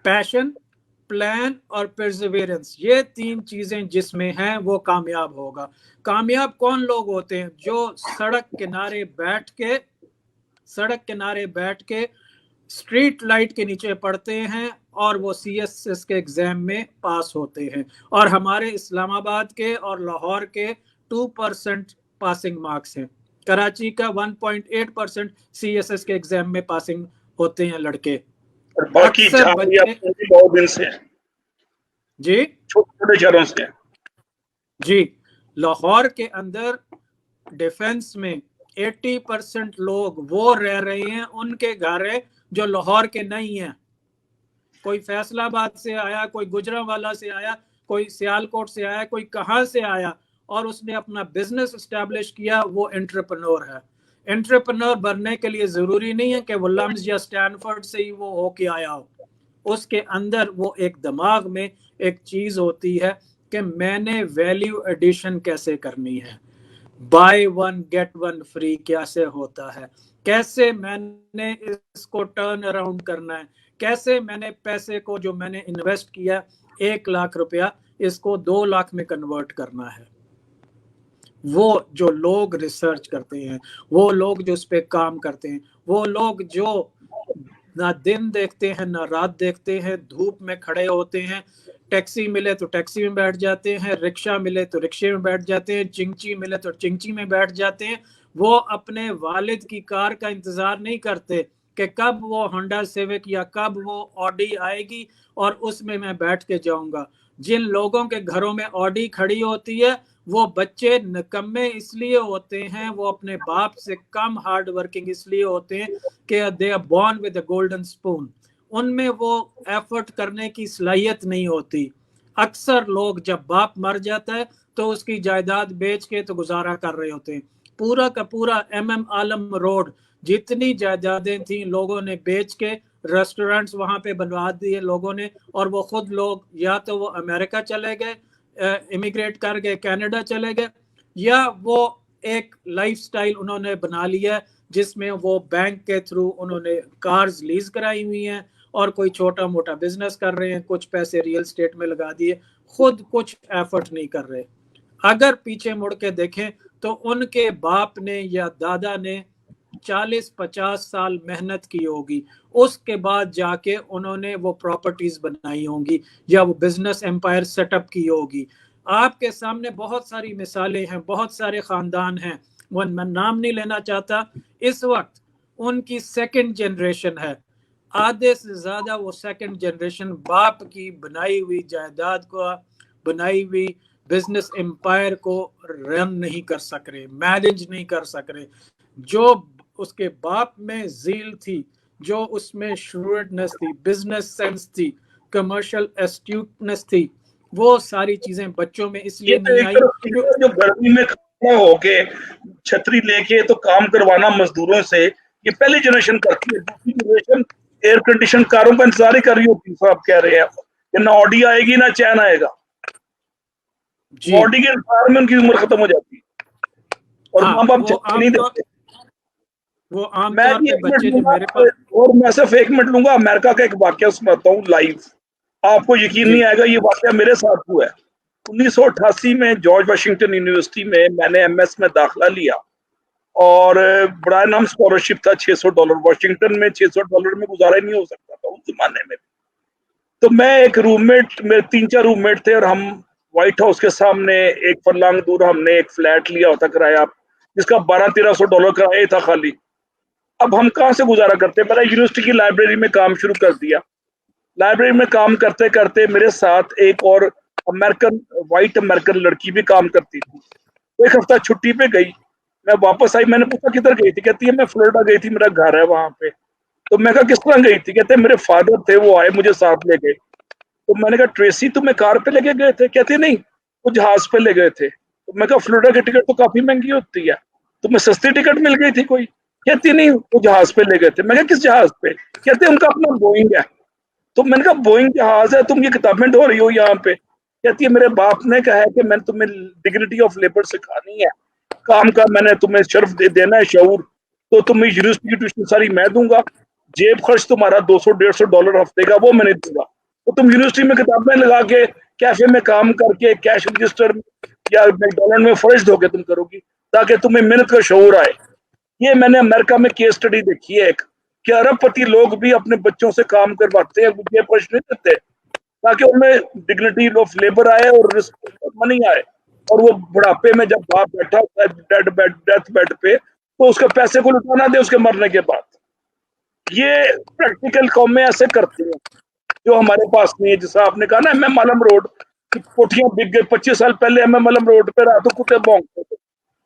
پیشن, پلان اور پرزیورنس, یہ 3 چیزیں جس میں ہیں وہ کامیاب ہوگا. کامیاب کون لوگ ہوتے ہیں؟ جو سڑک کنارے بیٹھ کے اسٹریٹ لائٹ کے نیچے پڑھتے ہیں اور وہ CSS کے ایگزام میں پاس ہوتے ہیں. اور ہمارے اسلام آباد کے اور لاہور کے 2% پاسنگ مارکس ہیں. کراچی کا 1.8% CSS کے ایگزام میں پاسنگ ہوتے ہیں لڑکے. اور باقی اکثر جھاڑیاں بچے بہت دن سے ہیں, جی چھوٹے شہروں سے ہیں. جی, لاہور کے اندر ڈیفنس میں 80% لوگ وہ رہ رہے ہیں, ان کے گھر ہے جو لاہور کے نہیں ہیں. کوئی فیصل آباد سے آیا, کوئی گجرانوالہ سے آیا, کوئی سیالکوٹ سے آیا, کوئی کہاں سے آیا, اور اس نے اپنا بزنس اسٹیبلش کیا, وہ انٹرپرنور ہے. انٹرپرنور بننے کے لیے ضروری نہیں ہے کہ وہ لمز یا اسٹینفورڈ سے ہی وہ ہو کے آیا ہو. اس کے اندر وہ ایک دماغ میں ایک چیز ہوتی ہے کہ میں نے ویلیو ایڈیشن کیسے کرنی ہے, بائی 1 get 1 فری کیسے ہوتا ہے, کیسے میں نے اس کو ٹرن اراؤنڈ کرنا ہے, کیسے میں نے پیسے کو جو میں نے انویسٹ کیا 1 لاکھ روپیہ اس کو 2 لاکھ میں کنورٹ کرنا ہے. وہ جو لوگ ریسرچ کرتے ہیں, وہ لوگ جو اس پہ کام کرتے ہیں, وہ لوگ جو نہ دن دیکھتے ہیں نہ رات دیکھتے ہیں, دھوپ میں کھڑے ہوتے ہیں, ٹیکسی ملے تو ٹیکسی میں بیٹھ جاتے ہیں, رکشہ ملے تو رکشے میں بیٹھ جاتے ہیں, چنگچی ملے تو چنگچی میں بیٹھ جاتے ہیں. وہ اپنے والد کی کار کا انتظار نہیں کرتے کہ کب وہ ہونڈا سیوک یا کب وہ آڈی آئے گی اور اس میں بیٹھ کے جاؤں گا. جن لوگوں کے گھروں میں آڈی کھڑی ہوتی ہے وہ بچے نکمے اس لیے ہوتے ہیں, وہ اپنے باپ سے کم ہارڈ ورکنگ اس لیے ہوتے ہیں کہ they are born with a golden spoon. ان میں وہ ایفرٹ کرنے کی صلاحیت نہیں ہوتی. اکثر لوگ جب باپ مر جاتا ہے تو اس کی جائیداد بیچ کے تو گزارا کر رہے ہوتے ہیں. پورا کا پورا MM عالم روڈ جتنی جائیدادیں تھیں لوگوں نے بیچ کے ریسٹورنٹس وہاں پہ بنوا دیے لوگوں نے, اور وہ خود لوگ یا تو وہ امریکہ چلے گئے, امیگریٹ کر گئے کینیڈا چلے گئے, یا وہ ایک لائف سٹائل انہوں نے بنا لیا جس میں وہ بینک کے تھرو انہوں نے کارز لیز کرائی ہوئی ہیں اور کوئی چھوٹا موٹا بزنس کر رہے ہیں, کچھ پیسے ریل اسٹیٹ میں لگا دیے, خود کچھ ایفرٹ نہیں کر رہے. اگر پیچھے مڑ کے دیکھیں تو ان کے باپ نے یا دادا نے 40-50 سال محنت کی ہوگی, اس کے بعد جا کے انہوں نے وہ پراپرٹیز بنائی ہوں گی یا وہ بزنس امپائر سیٹ اپ کی ہوگی. آپ کے سامنے بہت ساری مثالیں ہیں, بہت سارے خاندان ہیں, وہ میں نام نہیں لینا چاہتا. اس وقت ان کی 2nd جنریشن ہے, آدھے سے زیادہ وہ 2nd جنریشن باپ کی بنائی ہوئی جائیداد کو, بنائی ہوئی بزنس امپائر کو رن نہیں کر سک رہے, مینیج نہیں کر سک رہے. جو اس کے باپ میں زیل تھی, جو اس میں شروڈنس تھی, بزنس سینس تھی, کمرشل ایسٹیوٹنس تھی, وہ ساری چیزیں بچوں میں اس لیے یہ تو نہیں ایک آئی طرف جو گرمی میں کھڑا ہو کے چھتری لے کے تو کام کروانا مزدوروں سے، یہ پہلی جنریشن کرتی ہے. دوسری جنریشن ایئر کنڈیشن کاروں کا انتظار ہی کر رہی ہوتی ہے. صاحب کہہ رہے ہیں کہ نہ آڈی آئے گی نہ چین آئے گا. جی آڈی کے انتظار میں ان کی عمر ختم ہو جاتی ہے اور ہاں ماں باپ وہ چھتری عام نہیں طور دیتے. وہ عام میں طور یہ پہ ایک منٹ بچے لوں جو گا میرے پاس اور میں صرف ایک منٹ لوں گا. امریکہ کا ایک واقعہ سناتا ہوں لائیو. آپ کو یقین جی نہیں آئے گا یہ واقعہ میرے ساتھ ہوا ہے. 1988 میں جارج واشنگٹن یونیورسٹی میں نے ایم ایس میں داخلہ لیا اور بڑا نام اسکالرشپ تھا $600. واشنگٹن میں $600 میں گزارا ہی نہیں ہو سکتا تھا اس زمانے میں. تو میں ایک روم میٹ، میرے 3-4 روم میٹ تھے اور ہم وائٹ ہاؤس کے سامنے ایک فرلانگ دور ہم نے ایک فلیٹ لیا ہوتا کرایہ جس کا $1200-1300 کرایہ تھا خالی. اب ہم کہاں سے گزارا کرتے؟ میں نے یونیورسٹی کی لائبریری میں کام شروع کر دیا. لائبریری میں کام کرتے کرتے میرے ساتھ ایک اور وائٹ امریکن لڑکی بھی کام کرتی تھی. ایک ہفتہ چھٹی پہ گئی، میں واپس آئی. میں نے پوچھا کدھر گئی تھی؟ کہتی ہے میں فلوریڈا گئی تھی، میرا گھر ہے وہاں پہ. تو میں کہا کس طرح گئی تھی؟ کہتے میرے فادر تھے وہ آئے مجھے ساتھ لے گئے. تو میں نے کہا ٹریسی تمہیں کار پہ لے کے گئے تھے؟ کہتے نہیں وہ جہاز پہ لے گئے تھے. تو میں کہا فلوریڈا کی ٹکٹ تو کافی مہنگی ہوتی ہے، تمہیں سستی ٹکٹ مل گئی تھی کوئی؟ کہتی نہیں وہ جہاز پہ لے گئے تھے. میں کہا کس جہاز پہ؟ کہتے ان کا اپنا بوئنگ ہے. تو میں نے کہا بوئنگ جہاز ہے، تم یہ کتابیں ڈھو رہی ہو یہاں پہ؟ کہتی ہے میرے باپ نے کہا ہے کہ میں تمہیں ڈگنیٹی آف لیبر سکھانی ہے، کام کا میں نے تمہیں شرف دینا ہے، شعور. تو تمہیں یونیورسٹی کی ٹیوشن ساری میں دوں گا، جیب خرچ تمہارا $200-150 ہفتے کا وہ میں نہیں دوں گا. تو تم یونیورسٹی میں کتابیں لگا کے کیفے میں کام کر کے کیش رجسٹر یا میکڈونلڈ میں فرش دھو کے تم کرو گی تاکہ تمہیں محنت کا شعور آئے. یہ میں نے امریکہ میں کیس سٹڈی دیکھی ہے ایک، کہ ارب پتی لوگ بھی اپنے بچوں سے کام کرواتے ہیں، یہ فرش نہیں دیتے تاکہ ان میں ڈگنیٹی آف لیبر آئے اور منی آئے. اور وہ بڑھاپے میں جب باپ بیٹھا ہوتا ہے ڈیتھ بیڈ پہ تو اس کے پیسے کو لٹانا دے اس کے مرنے کے بعد. یہ پریکٹیکل قومیں ایسے کرتی ہیں جو ہمارے پاس نہیں ہے. جیسا آپ نے کہا نا ایم ایم عالم روڈ کی کوٹھیاں بک گئی. 25 سال پہلے ایم ایم عالم روڈ پہ رہا تو کتے بونگتے تھے.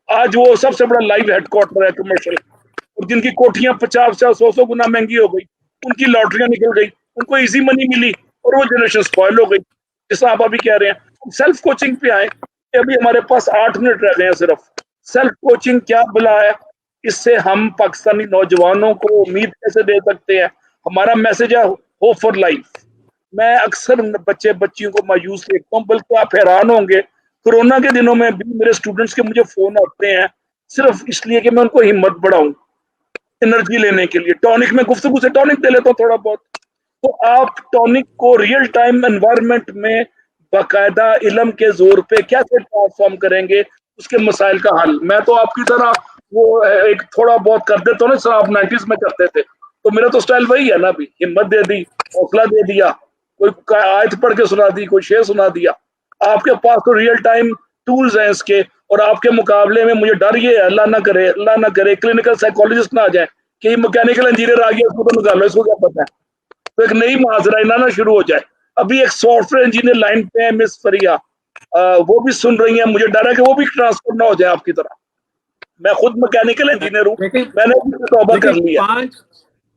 آج وہ سب سے بڑا لائیو ہیڈ کوارٹر ہے کمرشل، اور جن کی کوٹھیاں 50-100 گنا مہنگی ہو گئی، ان کی لاٹریاں نکل گئی، ان کو ایزی منی ملی اور وہ جنریشن سپوائل ہو گئی. جیسا آپ ابھی کہہ رہے ہیں سیلف کوچنگ پہ آئے. ابھی ہمارے پاس 8 منٹ رہ گئے ہیں صرف. سیلف کوچنگ کیا بلا ہے؟ اس سے ہم پاکستانی نوجوانوں کو امید کیسے دے سکتے ہیں؟ ہمارا میسج ہے ہوپ فار لائف. میں اکثر بچیوں کو مایوس دیکھتا ہوں، بلکہ آپ حیران ہوں گے کورونا کے دنوں میں بھی میرے اسٹوڈنٹس کے مجھے فون آتے ہیں صرف اس لیے کہ میں ان کو ہمت بڑھاؤں انرجی لینے کے لیے. ٹونک میں گفتگو سے ٹونک دے لیتا ہوں تھوڑا بہت. تو آپ ٹونک کو ریئل ٹائم انوائرمنٹ میں باقاعدہ علم کے زور پہ کیسے ٹرانسفارم کریں گے اس کے مسائل کا حل. میں تو آپ کی طرح وہ ایک تھوڑا بہت کر دیتا ہوں نا سر، آپ 90s میں کرتے تھے تو میرا تو سٹائل وہی ہے نا. بھی ہمت دے دی، حوصلہ دے دیا، کوئی آیت پڑھ کے سنا دی، کوئی شعر سنا دیا. آپ کے پاس تو ریئل ٹائم ٹولز ہیں اس کے، اور آپ کے مقابلے میں مجھے ڈر یہ ہے اللہ نہ کرے کلینکل سائیکولوجسٹ نہ آ جائیں کہ یہ میکینیکل انجینئر آ گیا اس کو تو نکالو، اس کو کیا پتہ ہے. تو ایک نئی معاذرہ نہ شروع ہو جائے. ابھی ایک سافٹ ویئر انجینئر لائن پہ ہے مس فریا، وہ بھی سن رہی ہیں. مجھے ڈر ہے کہ وہ بھی ٹرانسفر نہ ہو جائے آپ کی طرح. میں خود میکینیکل انجینئر ہوں، میں نے بھی توبہ کر لی ہے.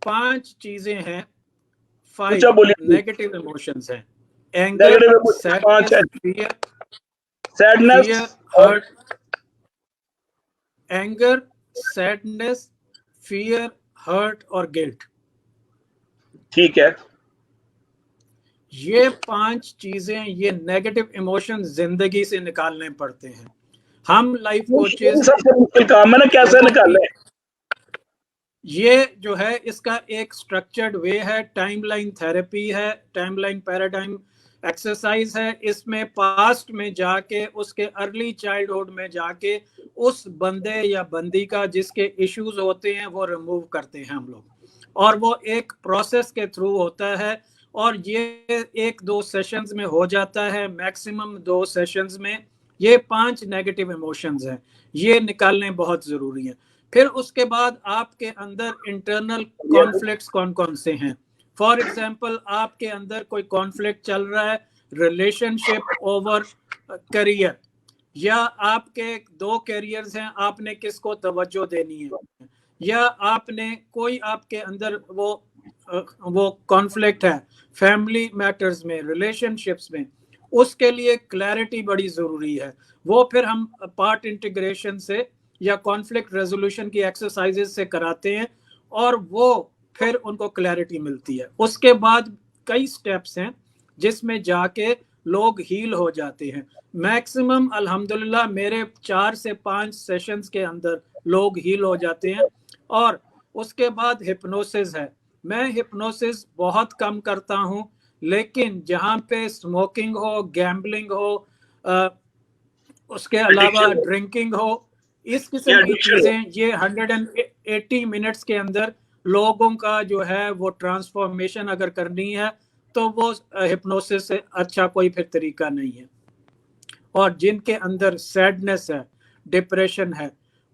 پانچ چیزیں ہیں، 5 اچھا بولیے. نیگیٹو ایموشنز ہیں: اینگر، نیگیٹو 5 سیڈنس، ہے: فیئر، سیڈنس اور hurt. Anger, sadness, fear, hurt اور گلٹ. ٹھیک ہے. یہ 5 چیزیں، یہ نیگیٹو ایموشن زندگی سے نکالنے پڑتے ہیں. ہم لائف کوچز سب سے مشکل کام ہے نا، کیسے لوگوں کی، نکالے. یہ جو ہے اس کا ایک سٹرکچرڈ وے ہے. ٹائم لائن تھراپی ہے، ٹائم لائن پیراڈائم ایکسرسائز ہے. اس میں پاسٹ میں جا کے، اس کے ارلی چائلڈہڈ میں جا کے اس بندے یا بندی کا جس کے ایشوز ہوتے ہیں وہ ریموو کرتے ہیں ہم لوگ، اور وہ ایک پروسیس کے تھرو ہوتا ہے. اور یہ 1-2 سیشنز میں ہو جاتا ہے، میکسیمم 2 سیشنز میں. یہ 5 نیگیٹو ایموشنز ہیں، یہ نکالنے بہت ضروری ہیں. پھر اس کے بعد آپ کے اندر انٹرنل کانفلکٹس کون کون سے ہیں. فار ایگزامپل آپ کے اندر کوئی کانفلکٹ چل رہا ہے ریلیشن شپ اوور کریئر، یا آپ کے 2 کیریئرز ہیں، آپ نے کس کو توجہ دینی ہے، یا آپ نے کوئی آپ کے اندر وہ کانفلکٹ ہے فیملی میٹرز میں، ریلیشن شپس میں. اس کے لیے کلیئرٹی بڑی ضروری ہے. وہ پھر ہم پارٹ انٹیگریشن سے یا کانفلکٹ ریزولوشن کی ایکسرسائزز سے کراتے ہیں اور وہ پھر ان کو کلیئرٹی ملتی ہے. اس کے بعد کئی سٹیپس ہیں جس میں جا کے لوگ ہیل ہو جاتے ہیں. میکسیمم الحمدللہ میرے 4 سے 5 سیشنز کے اندر لوگ ہیل ہو جاتے ہیں. اور اس کے بعد ہپنوسس ہے. میں ہپنوسس بہت کم کرتا ہوں، لیکن جہاں پہ اسموکنگ ہو، گیمبلنگ ہو، اس کے علاوہ ڈرنکنگ ہو، اس قسم کی چیزیں، یہ 180 منٹس کے اندر لوگوں کا جو ہے وہ ٹرانسفارمیشن اگر کرنی ہے تو وہ ہپنوسس سے اچھا کوئی پھر طریقہ نہیں ہے. اور جن کے اندر سیڈنس ہے، ڈپریشن ہے،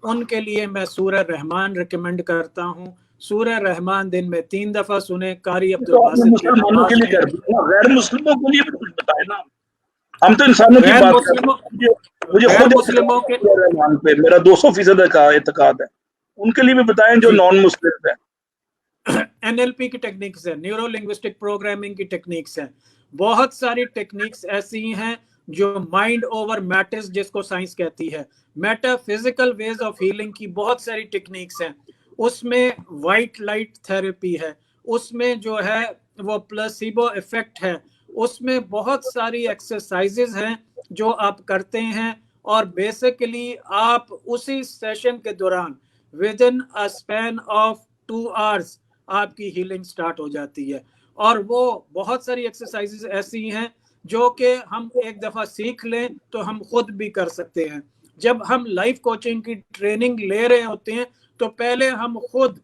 ان کے لیے میں سورہ رحمان ریکمینڈ کرتا ہوں. سورہ رحمان دن میں 3 دفعہ سنیں. قاری عبدالباسط کی مسلمانوں کے نماز لیے کر دیا، غیر مسلموں کے لیے بھی کچھ بتائے نا. ہم تو انسانوں کی بات کر رہے ہیں. مجھے خود مسلموں کے رحمان پہ میرا 200% کا اعتقاد ہے. ان کے لیے بھی بتائیں جو نان مسلم ہیں. NLP کی ٹیکنیکس ہے، نیورو لنگوسٹک پروگرامنگ کی ٹیکنیکس ہے. بہت ساری ٹیکنیکس ایسی ہیں جو مائنڈ اوور میٹرز جس کو سائنس کہتی ہے. Metaphysical ways of healing کی بہت ساری ٹیکنیکس ہیں. اس میں وائٹ لائٹ تھراپی ہے، اس میں جو ہے وہ پلاسیبو ایفیکٹ ہے، اس میں بہت ساری ایکسرسائزز ہیں جو آپ کرتے ہیں اور بیسیکلی آپ اسی سیشن کے دوران with in a span of 2 hours آپ کی ہیلنگ سٹارٹ ہو جاتی ہے. اور وہ بہت ساری ایکسرسائزز ایسی ہیں جو کہ ہم ایک دفعہ سیکھ لیں تو ہم خود بھی کر سکتے ہیں. جب ہم لائف کوچنگ کی ٹریننگ لے رہے ہوتے ہیں تو پہلے ہم خود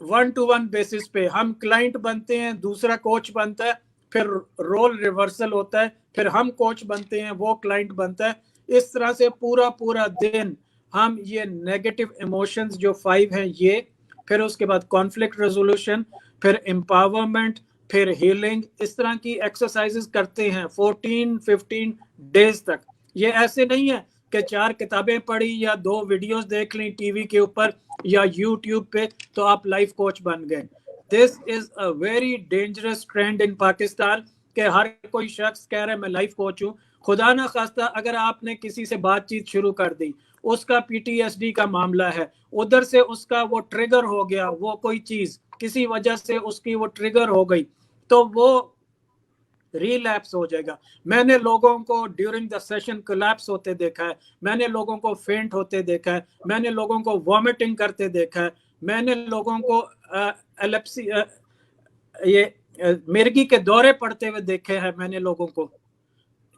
1-to-1 بیسس پہ ہم کلائنٹ بنتے ہیں، دوسرا کوچ بنتا ہے، پھر رول ریورسل ہوتا ہے، پھر ہم کوچ بنتے ہیں، وہ کلائنٹ بنتا ہے. اس طرح سے پورا دن ہم یہ نیگیٹو ایموشنز جو 5 ہیں یہ، پھر اس کے بعد کانفلکٹ ریزولوشن، پھر امپاورمنٹ، پھر ہیلنگ، اس طرح کی ایکسرسائزز کرتے ہیں 14-15 ڈیز تک. یہ ایسے نہیں ہے کہ 4 کتابیں پڑھی یا 2 ویڈیوز دیکھ لیں ٹی وی کے اوپر یا یوٹیوب پہ تو آپ لائف کوچ بن گئے. دس از اے ویری ڈینجرس ٹرینڈ ان پاکستان کہ ہر کوئی شخص کہہ رہا ہے میں لائف کوچ ہوں. خدا نہ خواستہ اگر آپ نے کسی سے بات چیت شروع کر دی، اس کا PTSD کا معاملہ ہے، ادھر سے اس کا وہ ٹریگر ہو گیا، وہ کوئی چیز کسی وجہ سے اس کی وہ ٹریگر ہو گئی تو وہ ریلیپس ہو جائے گا. میں نے لوگوں کو ڈیورنگ دا سیشن کولیپس ہوتے دیکھا ہے، میں نے لوگوں کو فینٹ ہوتے دیکھا ہے، میں نے لوگوں کو وامٹنگ کرتے دیکھا ہے، میں نے لوگوں کو ایلپسی یہ مرگی کے دورے پڑتے ہوئے دیکھے ہیں. میں نے لوگوں کو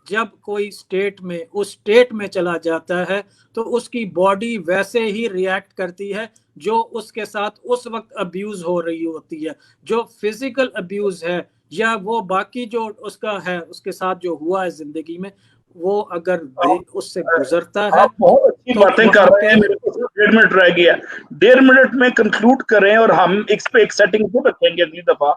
جب کوئی اسٹیٹ میں اس اسٹیٹ میں چلا جاتا ہے تو اس کی باڈی ویسے ہی ریئیکٹ کرتی ہے جو اس کے ساتھ اس وقت ابیوز ہو رہی ہوتی ہے. جو فزیکل ابیوز ہے یا وہ باقی جو اس کا ہے اس کے ساتھ جو ہوا ہے زندگی میں، وہ اگر اس سے گزرتا ہے. آپ بہت اچھی باتیں کر رہے ہیں. میرے کو 1.5 منٹ رہ گیا، 1.5 منٹ میں کنکلوڈ کریں اور ہم اس پہ ایک سیٹنگ کو رکھیں گے اگلی دفعہ.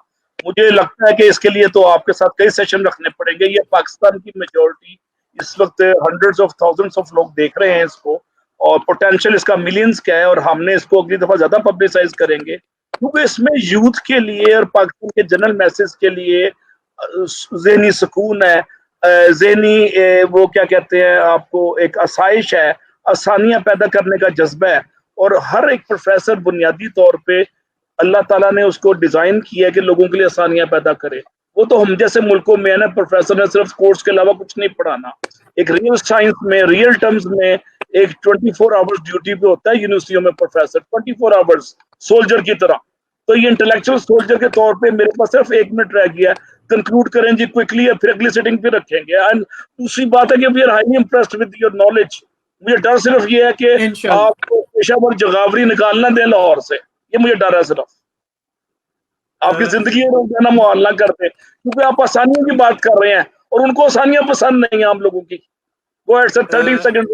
مجھے لگتا ہے کہ اس کے لیے تو آپ کے ساتھ کئی سیشن رکھنے پڑیں گے. یہ پاکستان کی میجورٹی اس وقت ہنڈریڈز آف تھاؤزنڈز آف لوگ دیکھ رہے ہیں اس کو، اور پوٹینشیل اس کا ملینز کا ہے، اور ہم نے اس کو اگلی دفعہ زیادہ پبلسائز کریں گے کیونکہ اس میں یوتھ کے لیے اور پاکستان کے جنرل میسج کے لیے ذہنی سکون ہے، ذہنی وہ کیا کہتے ہیں آپ کو، ایک آسائش ہے، آسانیاں پیدا کرنے کا جذبہ ہے. اور ہر ایک پروفیسر بنیادی طور پہ اللہ تعالیٰ نے اس کو ڈیزائن کیا ہے کہ لوگوں کے لیے آسانیاں پیدا کرے. وہ تو ہم جیسے ملکوں میں ہے نا، پروفیسر نے صرف کورس کے علاوہ کچھ نہیں پڑھانا. ایک ریئل سائنس میں، ریئل ٹرمز میں ایک 24 آورز ڈیوٹی پہ ہوتا ہے یونیورسٹیوں میں پروفیسر، 24 آورز سولجر کی طرح. تو یہ انٹلیکچوئل سولجر کے طور پہ میرے پاس صرف 1 منٹ رہ گیا. کنکلوڈ کریں جی کوئکلی، پھر اگلی سیٹنگ پہ رکھیں گے. اینڈ دوسری بات ہے کہ we are highly impressed with your knowledge. مجھے ڈر صرف یہ ہے کہ آپ کو پیشہ ور جغاوری نکالنا دیں لاہور سے، یہ مجھے ڈر ہے صرف. آپ کی زندگی روزانہ معال نہ کرتے کیونکہ آپ آسانیوں کی بات کر رہے ہیں اور ان کو آسانیاں پسند نہیں ہیں عام لوگوں کی. گو ایٹ سے 30 سیکنڈ.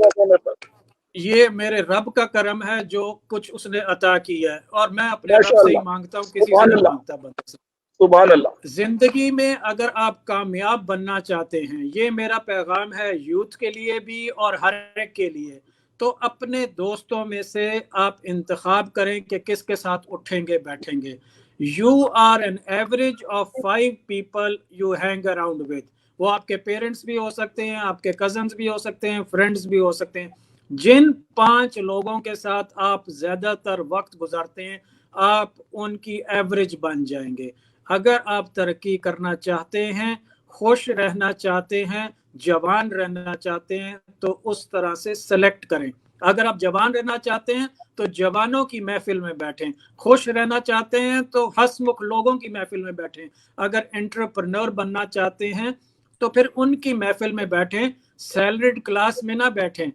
یہ میرے رب کا کرم ہے جو کچھ اس نے عطا کیا ہے، اور میں اپنے رب سے ہی مانگتا ہوں، کسی سے نہیں مانگتا. سبحان اللہ. زندگی میں اگر آپ کامیاب بننا چاہتے ہیں، یہ میرا پیغام ہے یوتھ کے لیے بھی اور ہر ایک کے لیے، تو اپنے دوستوں میں سے آپ انتخاب کریں کہ کس کے ساتھ اٹھیں گے بیٹھیں گے. You are an average of 5 people you hang around with. وہ آپ کے پیرنٹس بھی ہو سکتے ہیں, آپ کے کزنز بھی ہو سکتے ہیں, فرینڈز بھی ہو سکتے ہیں. جن 5 لوگوں کے ساتھ آپ زیادہ تر وقت گزارتے ہیں آپ ان کی ایوریج بن جائیں گے. اگر آپ ترقی کرنا چاہتے ہیں, خوش رہنا چاہتے ہیں, جوان رہنا چاہتے ہیں تو اس طرح سے سلیکٹ کریں. اگر آپ جوان رہنا چاہتے ہیں تو جوانوں کی محفل میں بیٹھیں, خوش رہنا چاہتے ہیں تو ہسمکھ لوگوں کی محفل میں بیٹھیں, اگر انٹرپرنور بننا چاہتے ہیں تو پھر ان کی محفل میں بیٹھیں, سیلریڈ کلاس میں نہ بیٹھیں.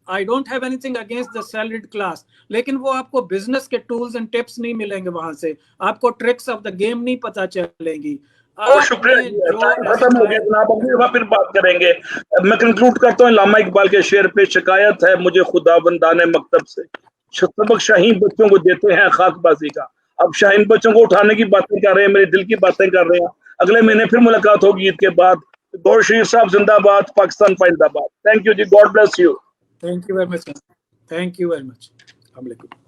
I don't have anything against the salaried class, لیکن وہ آپ کو بزنس کے ٹولز اینڈ ٹپس نہیں ملیں گے, وہاں سے آپ کو ٹرکس آف دا گیم نہیں پتا چلیں گی. بہت شکریہ جی, ٹائم ختم ہو گیا جناب, اگلی دفعہ پھر بات کریں گے. میں کنکلوڈ کرتا ہوں علامہ اقبال کے شعر پہ. شکایت ہے مجھے خداوندان مکتب سے, سبق شاہین بچوں کو دیتے ہیں خاک بازی کا. اب شاہین بچوں کو اٹھانے کی باتیں کر رہے ہیں, میرے دل کی باتیں کر رہے ہیں. اگلے مہینے پھر ملاقات ہوگی عید کے بعد. گور شریف صاحب زندہ باد, Pakistan Faisalabad. Thank you ji, God bless you. Thank you very much. Thank you very much. السلام علیکم.